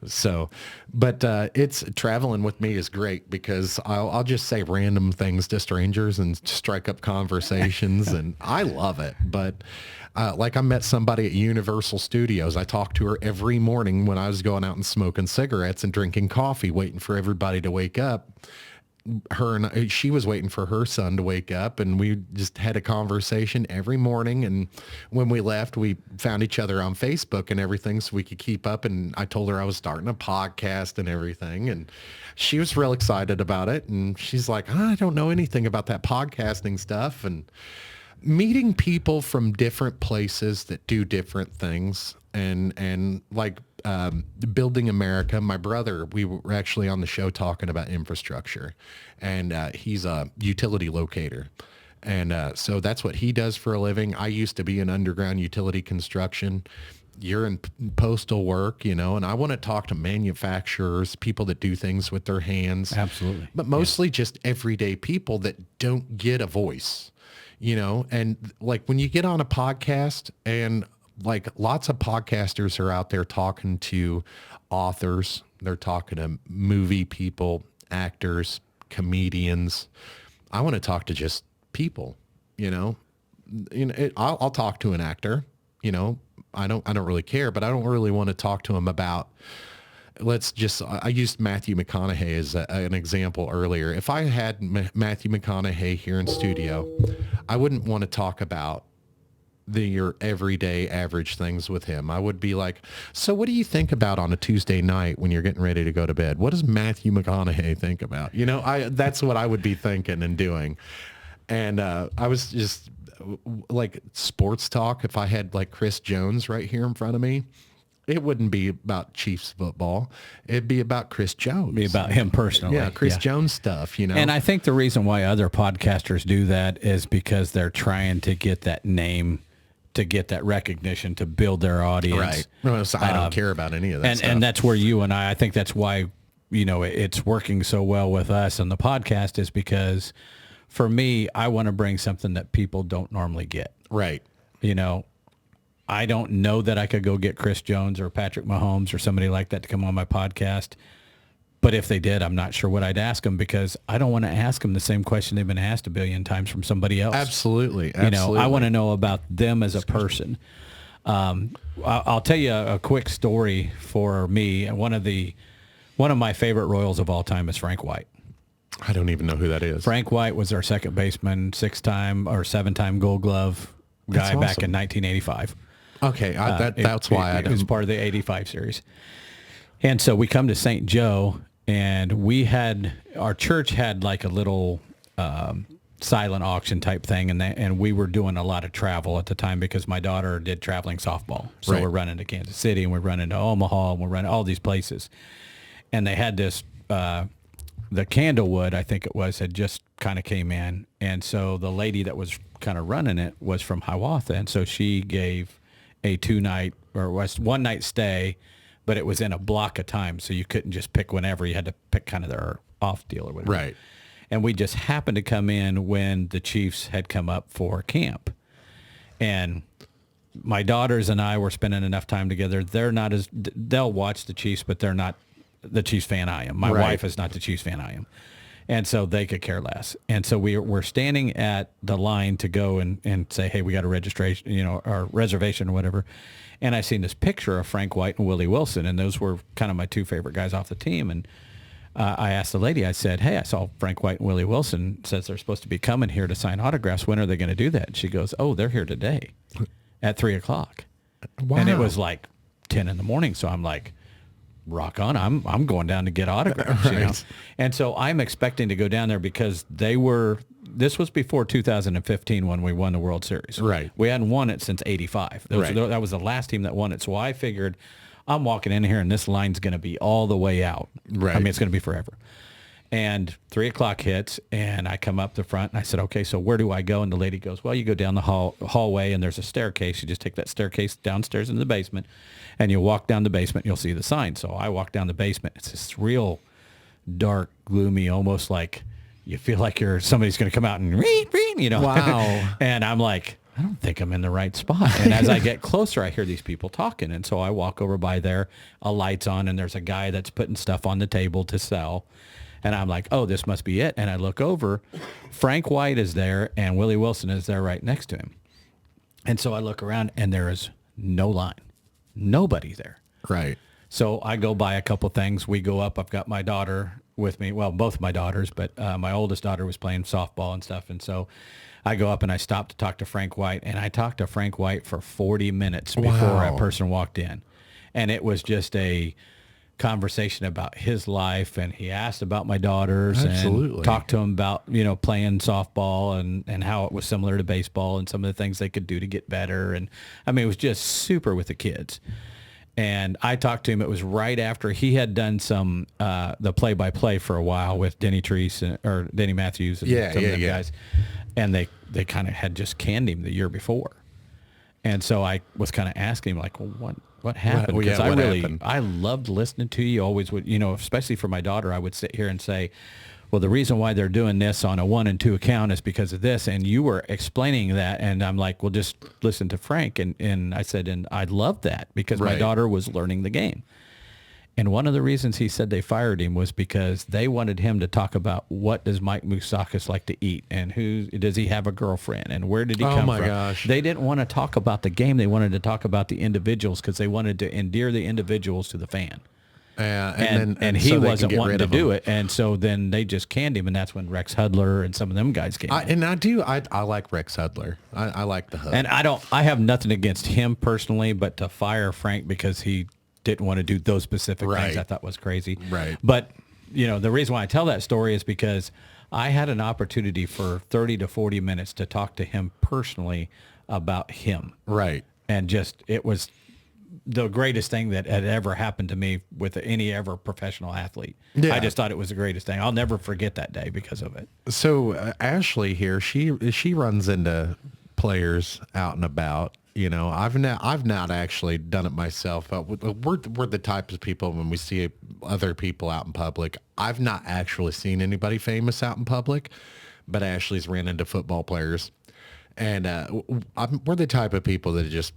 So, but it's traveling with me is great because I'll just say random things to strangers and strike up conversations, and I love it. But I met somebody at Universal Studios. I talked to her every morning when I was going out and smoking cigarettes and drinking coffee, waiting for everybody to wake up. She was waiting for her son to wake up, and we just had a conversation every morning. And when we left, we found each other on Facebook and everything so we could keep up. And I told her I was starting a podcast and everything, and she was real excited about it. And she's like, I don't know anything about that podcasting stuff. And meeting people from different places that do different things, and building America. My brother, we were actually on the show talking about infrastructure, and he's a utility locator. And so that's what he does for a living. I used to be in underground utility construction. You're in postal work, and I want to talk to manufacturers, people that do things with their hands. Absolutely. But mostly just everyday people that don't get a voice, and when you get on a podcast, and lots of podcasters are out there talking to authors, they're talking to movie people, actors, comedians. I want to talk to just people, I'll talk to an actor, I don't really care, but I don't really want to talk to him about, I used Matthew McConaughey as an example earlier. If I had Matthew McConaughey here in studio, I wouldn't want to talk about your everyday average things with him. I would be like, so what do you think about on a Tuesday night when you're getting ready to go to bed? What does Matthew McConaughey think about? That's what I would be thinking and doing. And I was just sports talk. If I had Chris Jones right here in front of me, it wouldn't be about Chiefs football. It'd be about Chris Jones. Be about him personally. Yeah, Chris Jones stuff, And I think the reason why other podcasters do that is because they're trying to get that name, to get that recognition, to build their audience. Right. Well, so I don't care about any of that stuff. And that's where you and I think that's why, it's working so well with us on the podcast, is because for me, I want to bring something that people don't normally get. Right. I don't know that I could go get Chris Jones or Patrick Mahomes or somebody like that to come on my podcast, But if they did, I'm not sure what I'd ask them, because I don't want to ask them the same question they've been asked a billion times from somebody else. Absolutely. You know, I want to know about them as a person. I'll tell you a quick story for me. One of my favorite Royals of all time is Frank White. I don't even know who that is. Frank White was our second baseman, 6-time or 7-time Gold Glove guy back in 1985. Okay, that's why it was part of the 85 series. And so we come to St. Joe, and our church had like a little silent auction type thing, and we were doing a lot of travel at the time because my daughter did traveling softball. So Right. we're running to Kansas City, and we're running to Omaha, and we're running all these places. And they had this, the Candlewood, I think it was, had just kind of came in. And so the lady that was kind of running it was from Hiawatha. And so she gave a 2-night or was 1-night stay, but it was in a block of time. So you couldn't just pick whenever. You had to pick kind of their off deal or whatever. Right. And we just happened to come in when the Chiefs had come up for camp. And my daughters and I were spending enough time together. They'll watch the Chiefs, but they're not the Chiefs fan I am. My Right. wife is not the Chiefs fan I am. And so they could care less. And so we're standing at the line to go and say, hey, we got a registration, or reservation or whatever. And I seen this picture of Frank White and Willie Wilson, and those were kind of my two favorite guys off the team. And I asked the lady, I said, hey, I saw Frank White and Willie Wilson, says they're supposed to be coming here to sign autographs. When are they going to do that? And she goes, oh, they're here today at 3:00. Wow. And it was like 10 in the morning. So I'm like, rock on. I'm going down to get autographs. Right. And so I'm expecting to go down there because this was before 2015 when we won the World Series. Right. We hadn't won it since 85. That was the last team that won it. So I figured I'm walking in here and this line's going to be all the way out. Right. I mean, it's going to be forever. And 3:00 hits, and I come up the front, and I said, okay, so where do I go? And the lady goes, well, you go down the hallway, and there's a staircase. You just take that staircase downstairs into the basement, and you walk down the basement, and you'll see the sign. So I walk down the basement. It's this real dark, gloomy, almost like you feel like somebody's going to come out and read, Wow. And I'm like, I don't think I'm in the right spot. And as I get closer, I hear these people talking. And so I walk over by there, a light's on, and there's a guy that's putting stuff on the table to sell. And I'm like, oh, this must be it. And I look over, Frank White is there, and Willie Wilson is there right next to him. And so I look around, and there is no line. Nobody there. Right. So I go buy a couple things. We go up. I've got my daughter with me. Well, both my daughters, but my oldest daughter was playing softball and stuff. And so I go up and I stop to talk to Frank White. And I talked to Frank White for 40 minutes before a person walked in. And it was just a conversation about his life. And he asked about my daughters. Absolutely. And talked to him about, playing softball and how it was similar to baseball and some of the things they could do to get better. And I mean, it was just super with the kids. And I talked to him. It was right after he had done some the play-by-play for a while with Denny Matthews and some of them guys, and they kind of had just canned him the year before. And so I was kind of asking him like, well, what happened? Because I loved listening to you. Always would, especially for my daughter, I would sit here and say, well, the reason why they're doing this on a 1 and 2 account is because of this. And you were explaining that. And I'm like, well, just listen to Frank. And I said, and I love that because my daughter was learning the game. And one of the reasons he said they fired him was because they wanted him to talk about what does Mike Moustakas like to eat and who does he have a girlfriend and where did he come from. Oh, my gosh. They didn't want to talk about the game. They wanted to talk about the individuals because they wanted to endear the individuals to the fan. And he wasn't wanting to do it. And so then they just canned him. And that's when Rex Hudler and some of them guys came in. I like Rex Hudler. I like the Hud. And I have nothing against him personally, but to fire Frank because he didn't want to do those specific things I thought was crazy. Right. But, the reason why I tell that story is because I had an opportunity for 30 to 40 minutes to talk to him personally about him. Right. And it was the greatest thing that had ever happened to me with any ever professional athlete. Yeah. I just thought it was the greatest thing. I'll never forget that day because of it. So Ashley here, she runs into players out and about. I've not actually done it myself. We're the types of people when we see other people out in public. I've not actually seen anybody famous out in public, but Ashley's ran into football players, and we're the type of people that just,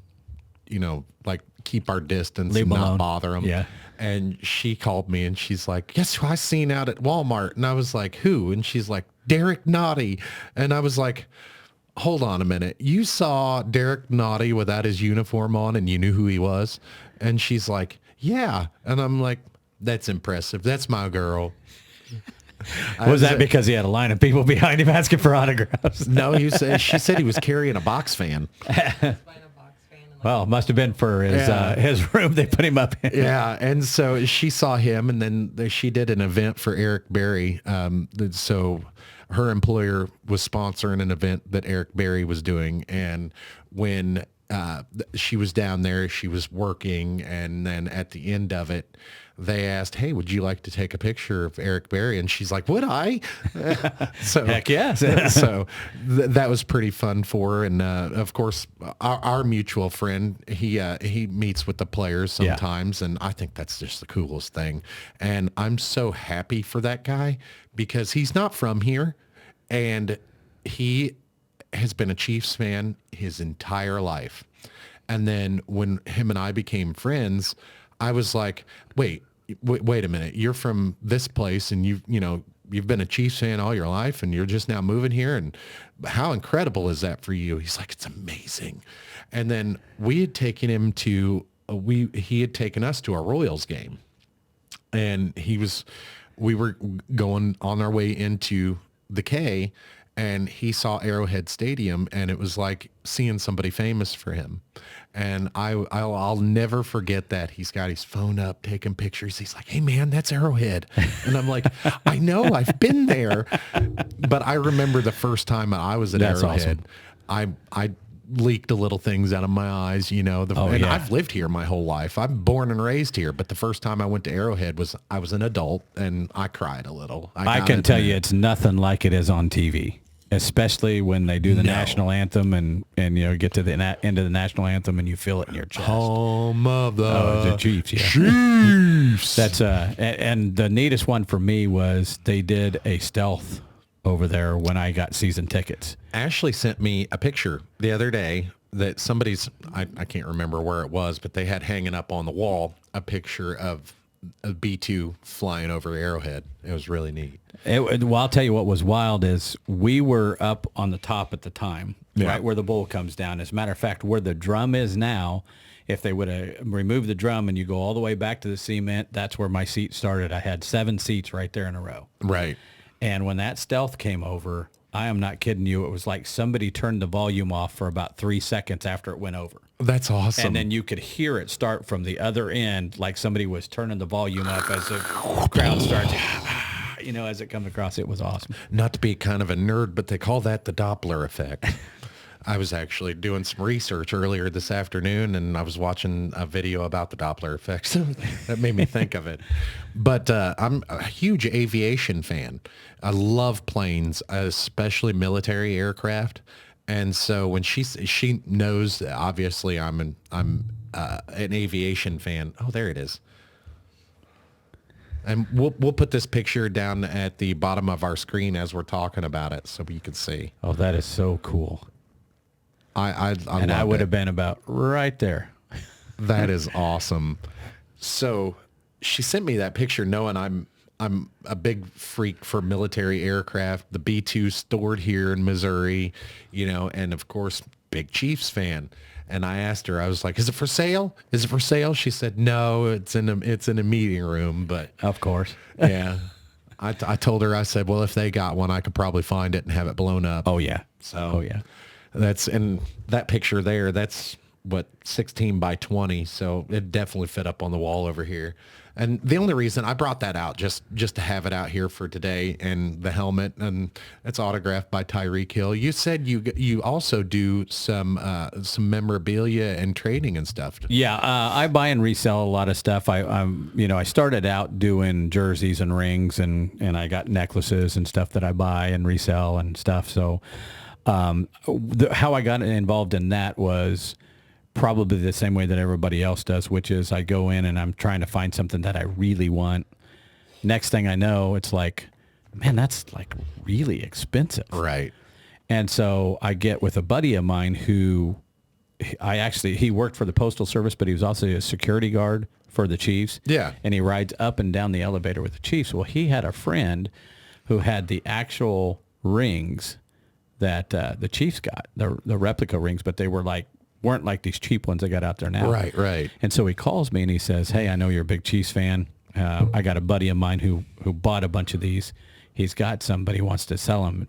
like keep our distance and not bother them. Yeah. And she called me and she's like, guess who I seen out at Walmart? And I was like, who? And she's like, Derek Naughty. And I was like, hold on a minute. You saw Derek Naughty without his uniform on and you knew who he was? And she's like, yeah. And I'm like, that's impressive. That's my girl. Was that because he had a line of people behind him asking for autographs? No, she said he was carrying a box fan. Well, it must have been for his room they put him up in. Yeah, and so she saw him, and then she did an event for Eric Berry. So her employer was sponsoring an event that Eric Berry was doing, and when she was down there, she was working, and then at the end of it, they asked, hey, would you like to take a picture of Eric Berry? And she's like, would I? So heck yes. So that was pretty fun for her. And of course, our mutual friend, he meets with the players sometimes. And I think that's just the coolest thing. And I'm so happy for that guy because he's not from here. And he has been a Chiefs fan his entire life. And then when him and I became friends, I was like, wait a minute. You're from this place and you've been a Chiefs fan all your life and you're just now moving here. And how incredible is that for you? He's like, it's amazing. And then we had taken him he had taken us to a Royals game, and we were going on our way into the K, and he saw Arrowhead Stadium, and it was like seeing somebody famous for him. And I'll never forget that. He's got his phone up, taking pictures. He's like, hey, man, that's Arrowhead. And I'm like, I know, I've been there. But I remember the first time I was at Arrowhead, awesome. I leaked a little things out of my eyes, I've lived here my whole life. I'm born and raised here. But the first time I went to Arrowhead I was an adult, and I cried a little. I can tell you it's nothing like it is on TV. Especially when they do the national anthem and get to the end of the national anthem and you feel it in your chest. Home of the Chiefs. Yeah. Chiefs. That's and the neatest one for me was they did a stealth over there when I got season tickets. Ashley sent me a picture the other day that I can't remember where it was, but they had hanging up on the wall a picture of a B-2 flying over Arrowhead. It was really neat. Well, I'll tell you what was wild is we were up on the top at the time, right where the bowl comes down. As a matter of fact, where the drum is now, if they would have removed the drum and you go all the way back to the cement, that's where my seat started. I had 7 seats right there in a row. Right. And when that stealth came over, I am not kidding you, it was like somebody turned the volume off for about 3 seconds after it went over. That's awesome. And then you could hear it start from the other end, like somebody was turning the volume up as the crowd started, as it comes across. It was awesome. Not to be kind of a nerd, but they call that the Doppler effect. I was actually doing some research earlier this afternoon, and I was watching a video about the Doppler effect. So that made me think of it. But I'm a huge aviation fan. I love planes, especially military aircraft. And so when she knows that obviously I'm an aviation fan. Oh, there it is. And we'll put this picture down at the bottom of our screen as we're talking about it, so you can see. Oh, that is so cool. I would have been about right there. That is awesome. So she sent me that picture knowing I'm a big freak for military aircraft, the B-2 stored here in Missouri, and of course, big Chiefs fan. And I asked her, I was like, is it for sale? Is it for sale? She said, no, it's in a meeting room, but of course. Yeah. I told her, I said, well, if they got one, I could probably find it and have it blown up. Oh yeah. So and that picture there, that's 16 by 20. So it definitely fit up on the wall over here. And the only reason I brought that out just to have it out here for today, and the helmet, and it's autographed by Tyreek Hill. You said you also do some memorabilia and trading and stuff. Yeah, I buy and resell a lot of stuff. I started out doing jerseys and rings, and I got necklaces and stuff that I buy and resell and stuff. So how I got involved in that was probably the same way that everybody else does, which is I go in and I'm trying to find something that I really want. Next thing I know, it's like, man, that's like really expensive. Right. And so I get with a buddy of mine who he worked for the Postal Service, but he was also a security guard for the Chiefs. Yeah. And he rides up and down the elevator with the Chiefs. Well, he had a friend who had the actual rings that the Chiefs got, the replica rings, but they weren't like these cheap ones they got out there now. Right. And so he calls me and he says, hey, I know you're a big Chiefs fan. I got a buddy of mine who bought a bunch of these. He's got some, but he wants to sell them,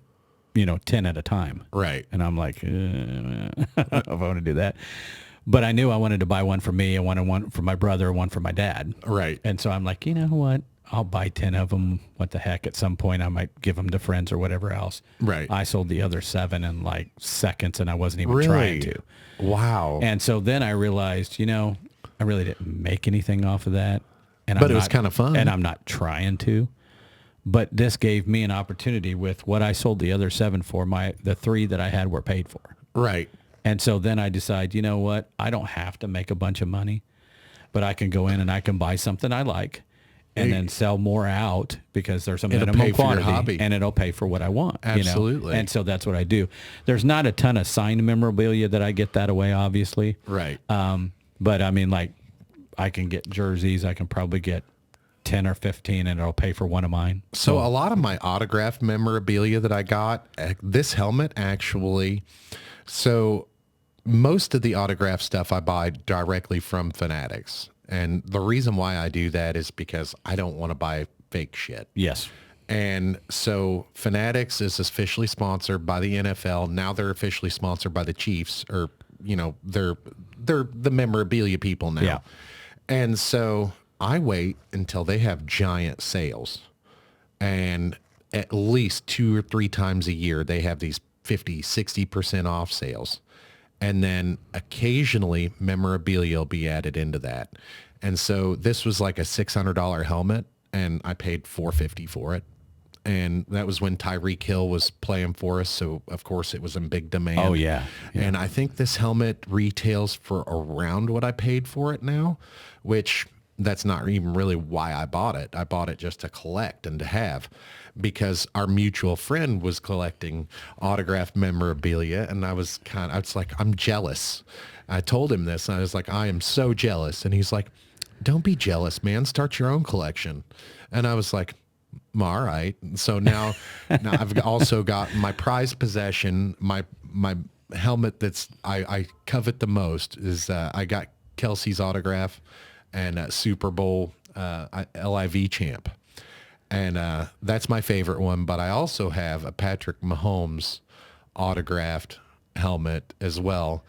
10 at a time. Right. And I'm like, I don't know if I want to do that. But I knew I wanted to buy one for me. I wanted one for my brother, one for my dad. Right. And so I'm like, you know what? I'll buy 10 of them. What the heck? At some point, I might give them to friends or whatever else. Right. I sold the other 7 in like seconds, and I wasn't even trying to. Wow. And so then I realized, I really didn't make anything off of that. But it was kind of fun. And I'm not trying to. But this gave me an opportunity with what I sold the other 7 for. The 3 that I had were paid for. Right. And so then I decide, you know what? I don't have to make a bunch of money, but I can go in and I can buy something I like and then sell more out because there's a minimum quantity and it'll pay for what I want. Absolutely. And so that's what I do. There's not a ton of signed memorabilia that I get that way, obviously. Right. But I mean, like, I can get jerseys. I can probably get 10 or 15 and it'll pay for one of mine. So a lot of my autographed memorabilia that I got, this helmet actually, so most of the autograph stuff I buy directly from Fanatics. And the reason why I do that is because I don't want to buy fake shit. Yes. And so Fanatics is officially sponsored by the NFL. Now they're officially sponsored by the Chiefs, or, they're the memorabilia people now. Yeah. And so I wait until they have giant sales, and at least 2 or 3 times a year, they have these 50, 60% off sales. And then occasionally memorabilia will be added into that. And so this was like a $600 helmet, and I paid $450 for it. And that was when Tyreek Hill was playing for us. So of course it was in big demand. Oh yeah. And I think this helmet retails for around what I paid for it now, which that's not even really why I bought it. I bought it just to collect and to have, because our mutual friend was collecting autographed memorabilia, and I was like, I'm jealous. I told him this, and I was like, I am so jealous. And he's like, don't be jealous, man. Start your own collection. And I was like, all right. So now I've also got my prized possession, my helmet I covet the most is I got Kelsey's autograph and Super Bowl LIV champ. And that's my favorite one. But I also have a Patrick Mahomes autographed helmet as well.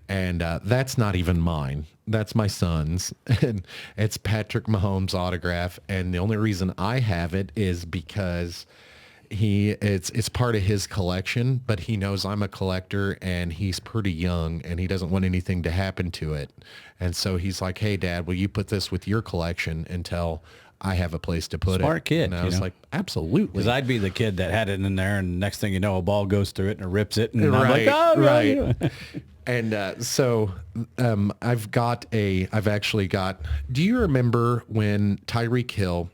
And that's not even mine. That's my son's. And it's Patrick Mahomes' autograph. And the only reason I have it is because it's part of his collection, but he knows I'm a collector and he's pretty young and he doesn't want anything to happen to it. And so he's like, hey, Dad, will you put this with your collection until I have a place to put it? Smart kid. And I was like, absolutely. Because I'd be the kid that had it in there, and next thing you know, a ball goes through it and it rips it. And I'm like, oh, right. And so I've actually got, do you remember when Tyreek Hill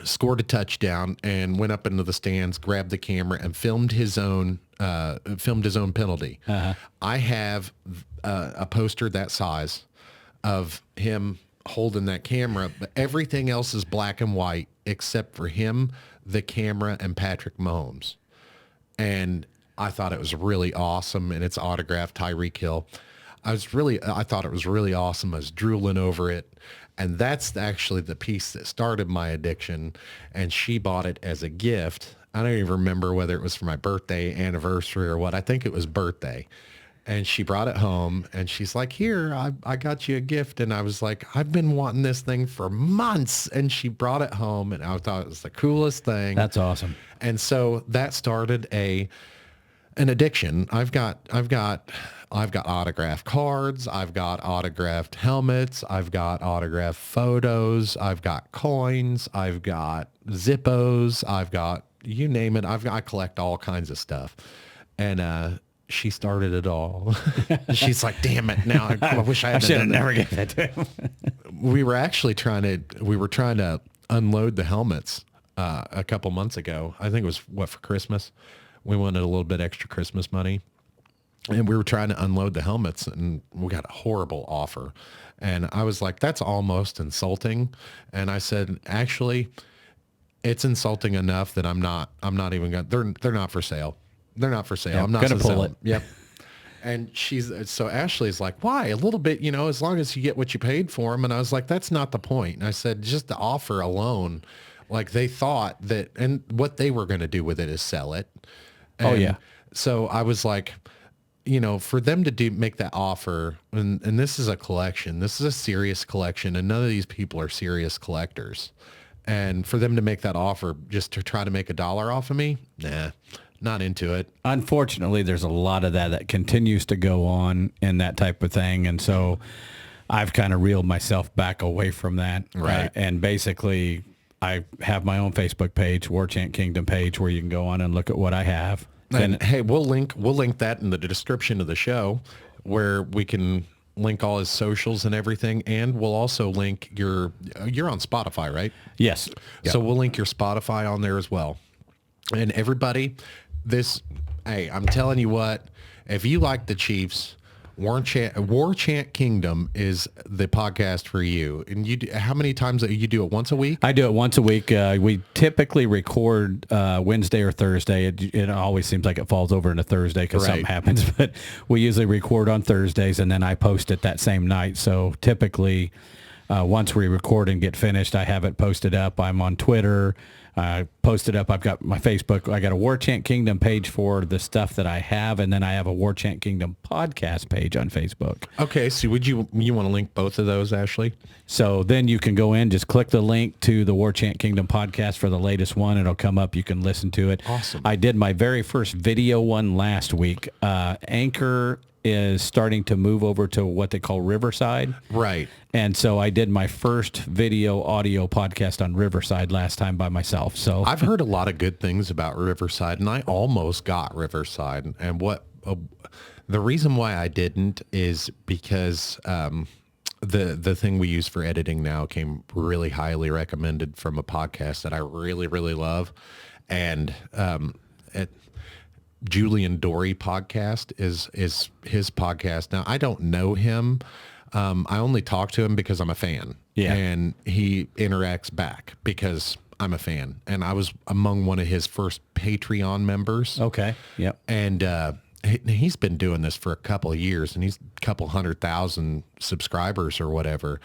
scored a touchdown and went up into the stands, grabbed the camera and filmed his own penalty? Uh-huh. I have a poster that size of him holding that camera, but everything else is black and white except for him, the camera, and Patrick Mahomes. And I thought it was really awesome, and it's autographed Tyreek Hill. I thought it was really awesome. I was drooling over it. And that's actually the piece that started my addiction. And she bought it as a gift. I don't even remember whether it was for my birthday, anniversary, or what. I think it was birthday. And she brought it home, and she's like, here, I got you a gift. And I was like, I've been wanting this thing for months. And she brought it home, and I thought it was the coolest thing. That's awesome. And so that started an addiction. I've got autographed cards. I've got autographed helmets. I've got autographed photos. I've got coins. I've got Zippos. I've got, you name it. I collect all kinds of stuff. And she started it all. She's like, damn it. Now I wish I had should have never given that to him. We were trying to unload the helmets a couple months ago. I think it was for Christmas. We wanted a little bit extra Christmas money. and we were trying to unload the helmets, and we got a horrible offer. And I was like, that's almost insulting. And I said, actually, it's insulting enough that I'm not even going, they're not for sale. They're not for sale. Yep, I'm not gonna gonna pull sell it. them. Yep. And so Ashley's like, why? A little bit, as long as you get what you paid for them. And I was like, that's not the point. And I said, just the offer alone, like they thought that, and what they were going to do with it is sell it. And Oh, yeah. So I was like, for them to make that offer, and this is a collection, this is a serious collection, and none of these people are serious collectors. And for them to make that offer just to try to make $1 off of me, nah, not into it. Unfortunately, there's a lot of that continues to go on in that type of thing. And so I've kind of reeled myself back away from that. Right. And basically, I have my own Facebook page, War Chant Kingdom page, where you can go on and look at what I have. And hey, we'll link that in the description of the show, where we can link all his socials and everything, and we'll also link you're on Spotify, right? Yes. Yep. So we'll link your Spotify on there as well. And everybody, hey, I'm telling you what, if you like the Chiefs, War Chant Kingdom is the podcast for you. And how many times you do it? Once a week? I do it once a week. We typically record Wednesday or Thursday. It always seems like it falls over into Thursday because something happens, but we usually record on Thursdays, and then I post it that same night. So typically, once we record and get finished, I have it posted up. I'm on Twitter. Posted up. I've got my Facebook. I got a War Chant Kingdom page for the stuff that I have, and then I have a War Chant Kingdom podcast page on Facebook. Okay, so would you want to link both of those, Ashley? So then you can go in, just click the link to the War Chant Kingdom podcast for the latest one. It'll come up. You can listen to it. Awesome. I did my very first video one last week. Anchor is starting to move over to what they call Riverside. Right. And so I did my first video audio podcast on Riverside last time by myself. So I've heard a lot of good things about Riverside, and I almost got Riverside. And the reason why I didn't is because the thing we use for editing now came really highly recommended from a podcast that I really, really love. And Julian Dory podcast is his podcast. Now, I don't know him. I only talk to him because I'm a fan. Yeah. And he interacts back because I'm a fan. And I was among one of his first Patreon members. Okay. Yep. And he's been doing this for a couple of years, and he's a couple 100,000 subscribers or whatever.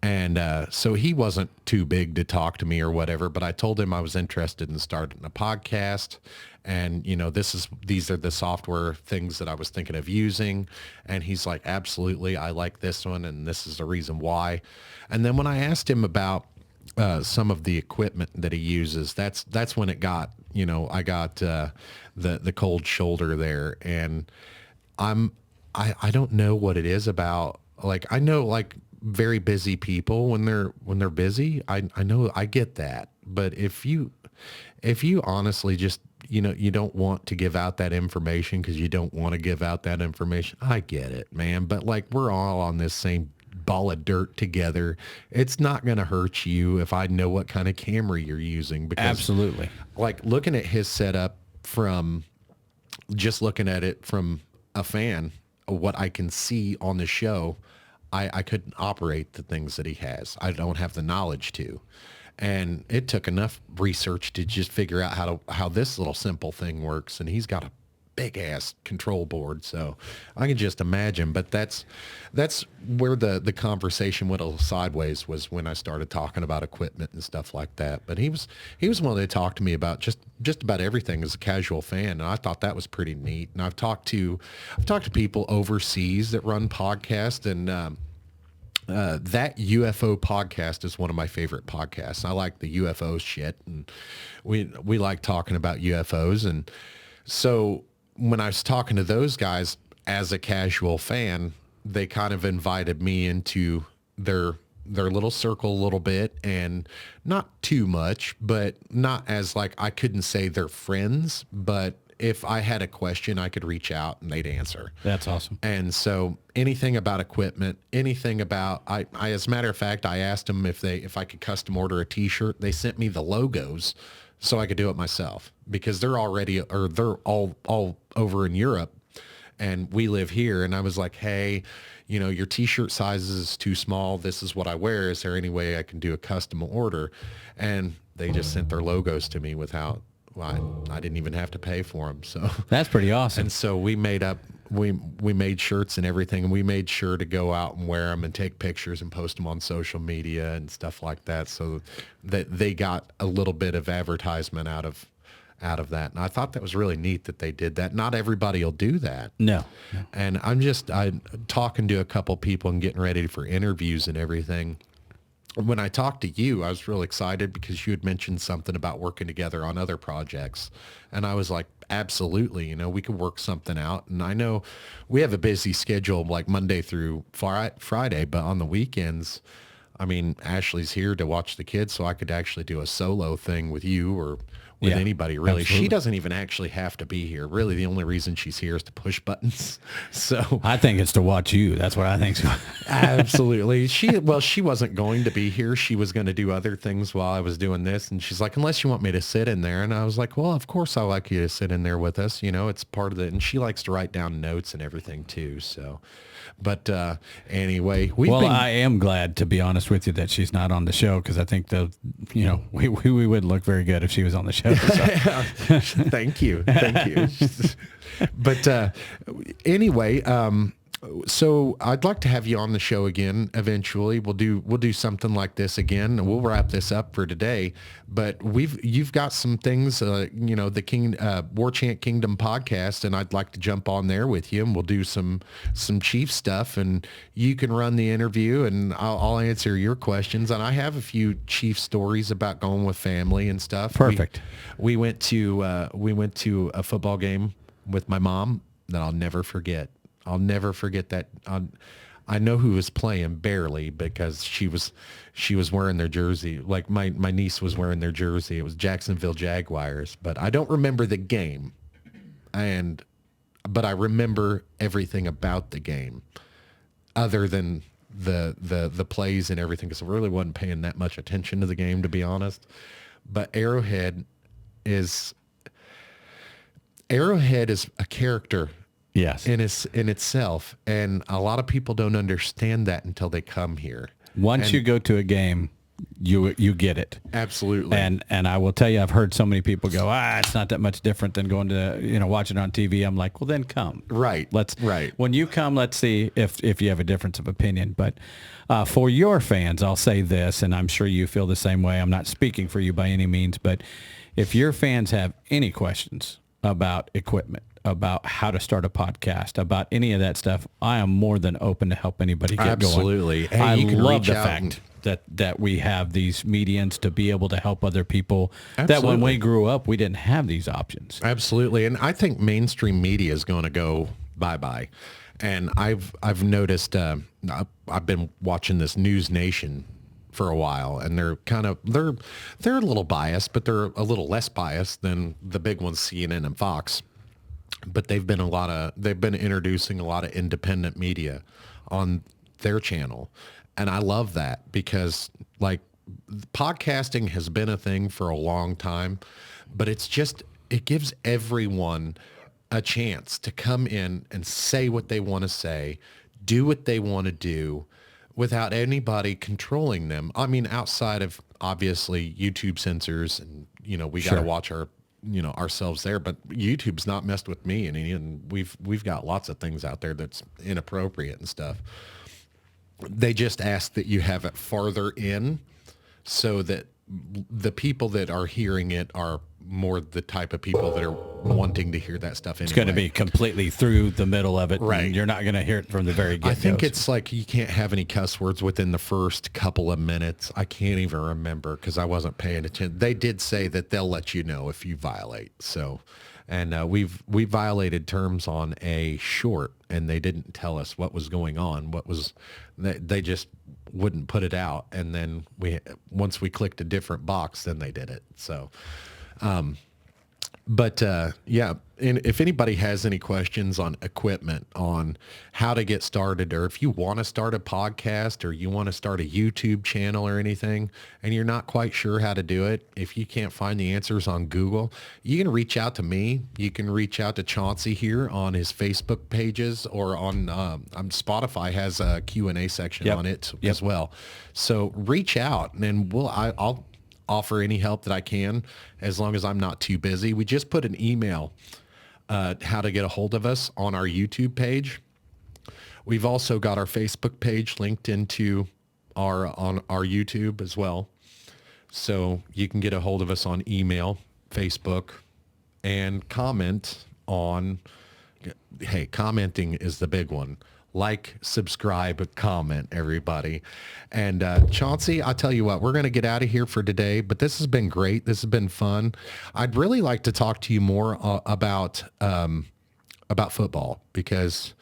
And so he wasn't too big to talk to me or whatever, but I told him I was interested in starting a podcast. And, these are the software things that I was thinking of using. And he's like, absolutely, I like this one, and this is the reason why. And then when I asked him about some of the equipment that he uses, that's when it got, I got the cold shoulder there. And I don't know what it is about, like, I know, like, very busy people when they're busy, I know, I get that. But if you honestly just, you don't want to give out that information because you don't want to give out that information, I get it, man. But like, we're all on this same ball of dirt together. It's not going to hurt you if I know what kind of camera you're using. Because absolutely, like, looking at his setup from just looking at it from a fan, what I can see on the show, I couldn't operate the things that he has. I don't have the knowledge to. And it took enough research to just figure out how this little simple thing works. And he's got a big ass control board, so I can just imagine. But that's where the conversation went a little sideways, was when I started talking about equipment and stuff like that. But he was willing to talk to me about just about everything as a casual fan, and I thought that was pretty neat. And I've talked to people overseas that run podcasts, and that UFO podcast is one of my favorite podcasts. I like the UFO shit, and we like talking about UFOs. And so when I was talking to those guys as a casual fan, they kind of invited me into their little circle a little bit, and not too much, but not as, like, I couldn't say they're friends, but if I had a question, I could reach out and they'd answer. That's awesome. And so anything about equipment, anything about, I as a matter of fact, I asked them if I could custom order a t-shirt. They sent me the logos so I could do it myself, because they're all over in Europe. and we live here. And I was like, hey, you know, your t-shirt size is too small. This is what I wear. Is there any way I can do a custom order? And they just sent their logos to me without, well, I didn't even have to pay for them. So that's pretty awesome. And so we made shirts and everything, and we made sure to go out and wear them and take pictures and post them on social media and stuff like that, so that they got a little bit of advertisement out of that. And I thought that was really neat that they did that. Not everybody will do that. No. And I'm talking to a couple people and getting ready for interviews and everything. When I talked to you, I was real excited because you had mentioned something about working together on other projects. And I was like, absolutely, you know, we could work something out. And I know we have a busy schedule like Monday through Friday, but on the weekends, I mean, Ashley's here to watch the kids, so I could actually do a solo thing with you or with anybody, really. Absolutely. She doesn't even actually have to be here. Really, the only reason she's here is to push buttons. So I think it's to watch you. That's what I think. Absolutely. She wasn't going to be here. She was going to do other things while I was doing this. And she's like, unless you want me to sit in there. And I was like, well, of course I like you to sit in there with us. You know, it's part of it. And she likes to write down notes and everything too. So, but anyway, I am glad, to be honest with you, that she's not on the show, because I think we wouldn't look very good if she was on the show. So. Thank you. But anyway, so I'd like to have you on the show again eventually. We'll do something like this again, and we'll wrap this up for today. But you've got some things, the War Chant Kingdom podcast, and I'd like to jump on there with you, and we'll do some Chief stuff, and you can run the interview, and I'll answer your questions. And I have a few Chief stories about going with family and stuff. Perfect. We went to a football game with my mom that I'll never forget. I'll never forget that. I know who was playing barely, because she was wearing their jersey. Like my niece was wearing their jersey. It was Jacksonville Jaguars, but I don't remember the game. But I remember everything about the game, other than the plays and everything, because I really wasn't paying that much attention to the game, to be honest. But Arrowhead is a character. Yes. In itself. And a lot of people don't understand that until they come here. Once you go to a game, you get it. Absolutely. And I will tell you, I've heard so many people go, it's not that much different than going to, watching it on TV. I'm like, well, then come. Right. When you come, let's see if you have a difference of opinion. But for your fans, I'll say this, and I'm sure you feel the same way. I'm not speaking for you by any means, but if your fans have any questions about equipment, about how to start a podcast, about any of that stuff, I am more than open to help anybody get going. Absolutely. Hey, I love the fact that we have these medians to be able to help other people. Absolutely. That when we grew up, we didn't have these options. Absolutely. And I think mainstream media is going to go bye-bye. And I've noticed, I've been watching this News Nation for a while, and they're a little biased, but they're a little less biased than the big ones, CNN and Fox. But they've been introducing a lot of independent media on their channel. And I love that, because like podcasting has been a thing for a long time, but it gives everyone a chance to come in and say what they want to say, do what they want to do, without anybody controlling them. I mean, outside of obviously YouTube censors, and we got to watch ourselves there, but YouTube's not messed with me, and we've got lots of things out there that's inappropriate and stuff. They just ask that you have it farther in, so that the people that are hearing it are more the type of people that are wanting to hear that stuff anyway. It's going to be completely through the middle of it. Right. You're not going to hear it from the very get-go. I think it's like you can't have any cuss words within the first couple of minutes. I can't even remember, because I wasn't paying attention. They did say that they'll let you know if you violate. So, and we violated terms on a short, and they didn't tell us what was going on. They just wouldn't put it out. And then once we clicked a different box, then they did it. So, if anybody has any questions on equipment, on how to get started, or if you want to start a podcast or you want to start a YouTube channel or anything, and you're not quite sure how to do it, if you can't find the answers on Google, you can reach out to me. You can reach out to Chauncey here on his Facebook pages, or on Spotify has a Q&A section on it as well. So reach out, and I'll offer any help that I can, as long as I'm not too busy. We just put an email, how to get a hold of us, on our YouTube page. We've also got our Facebook page linked into on our YouTube as well. So you can get a hold of us on email, Facebook, and comment on, hey, commenting is the big one. Like, subscribe, comment, everybody. And Chauncey, I'll tell you what, we're going to get out of here for today, but this has been great. This has been fun. I'd really like to talk to you more about football, because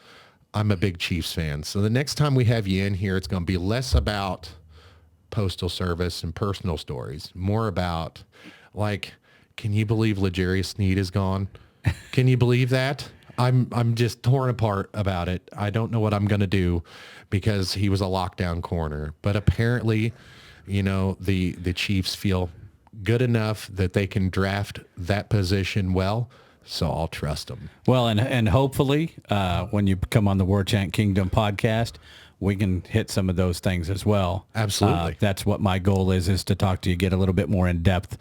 I'm a big Chiefs fan. So the next time we have you in here, it's going to be less about Postal Service and personal stories, more about, like, can you believe L'Jarius Sneed is gone? Can you believe that? I'm just torn apart about it. I don't know what I'm going to do, because he was a lockdown corner. But apparently, the Chiefs feel good enough that they can draft that position well. So I'll trust them. Well, and hopefully when you come on the War Chant Kingdom podcast, we can hit some of those things as well. Absolutely. That's what my goal is to talk to you, get a little bit more in depth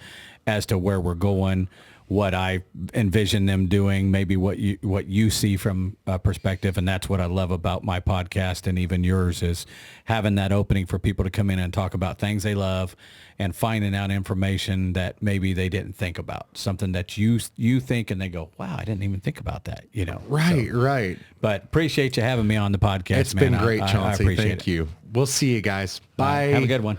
as to where we're going, what I envision them doing, maybe what you see from a perspective. And that's what I love about my podcast, and even yours, is having that opening for people to come in and talk about things they love, and finding out information that maybe they didn't think about, something that you think and they go, wow, I didn't even think about that, Right. But appreciate you having me on the podcast, It's man. been great, Chauncey. I appreciate Thank you. We'll see you guys. Bye. Have a good one.